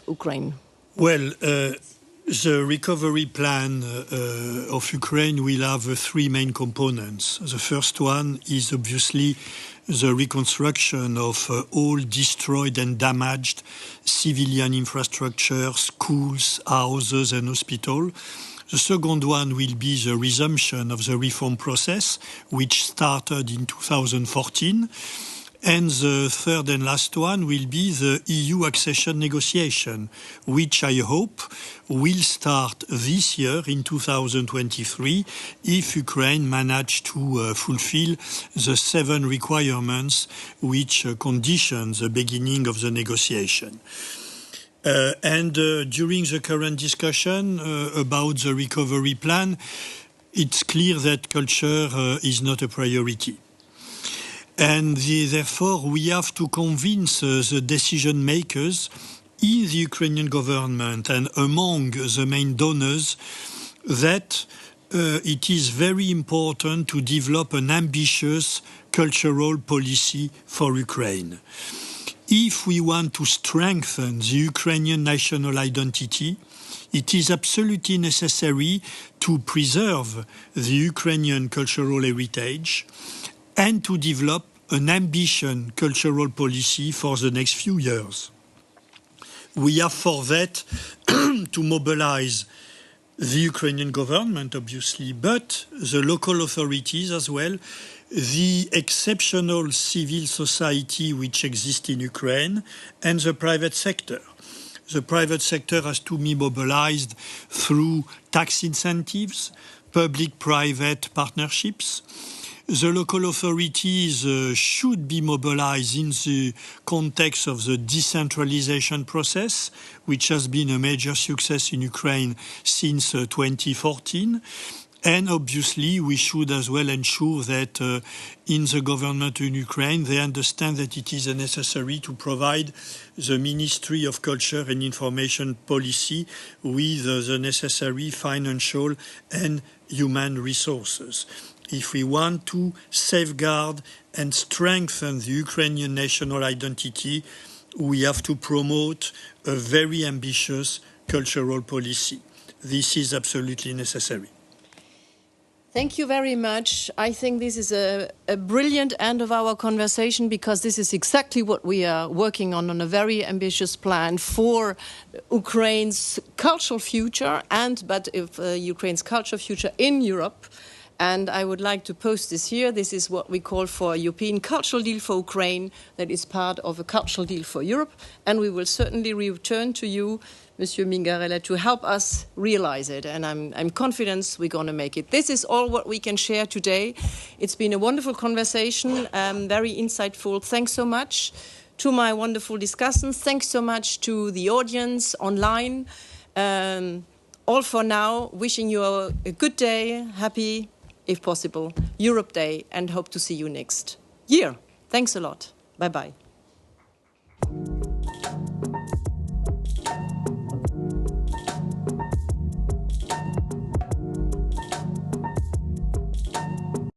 Ukraine? Well, the recovery plan of Ukraine will have three main components. The first one is obviously the reconstruction of all destroyed and damaged civilian infrastructure, schools, houses and hospitals. The second one will be the resumption of the reform process, which started in 2014. And the third and last one will be the EU accession negotiation, which I hope will start this year in 2023 if Ukraine manage to fulfill the 7 requirements which condition the beginning of the negotiation. During the current discussion about the recovery plan, it's clear that culture is not a priority. And therefore, we have to convince the decision makers in the Ukrainian government and among the main donors that it is very important to develop an ambitious cultural policy for Ukraine. If we want to strengthen the Ukrainian national identity, it is absolutely necessary to preserve the Ukrainian cultural heritage and to develop an ambitious cultural policy for the next few years. We have for that to mobilize the Ukrainian government, obviously, but the local authorities as well, the exceptional civil society which exists in Ukraine, and the private sector. The private sector has to be mobilized through tax incentives, public-private partnerships. The local authorities should be mobilized in the context of the decentralization process, which has been a major success in Ukraine since 2014. And obviously, we should as well ensure that in the government in Ukraine, they understand that it is necessary to provide the Ministry of Culture and Information Policy with the necessary financial and human resources. If we want to safeguard and strengthen the Ukrainian national identity, we have to promote a very ambitious cultural policy. This is absolutely necessary. Thank you very much. I think this is a brilliant end of our conversation because this is exactly what we are working on a very ambitious plan for Ukraine's cultural future Ukraine's cultural future in Europe. And I would like to post this here. This is what we call for a European cultural deal for Ukraine that is part of a cultural deal for Europe. And we will certainly return to you, Monsieur Mingarelli, to help us realize it. And I'm confident we're going to make it. This is all what we can share today. It's been a wonderful conversation, very insightful. Thanks so much to my wonderful discussants. Thanks so much to the audience online. All for now. Wishing you a good day, happy, if possible, Europe Day, and hope to see you next year. Thanks a lot. Bye-bye.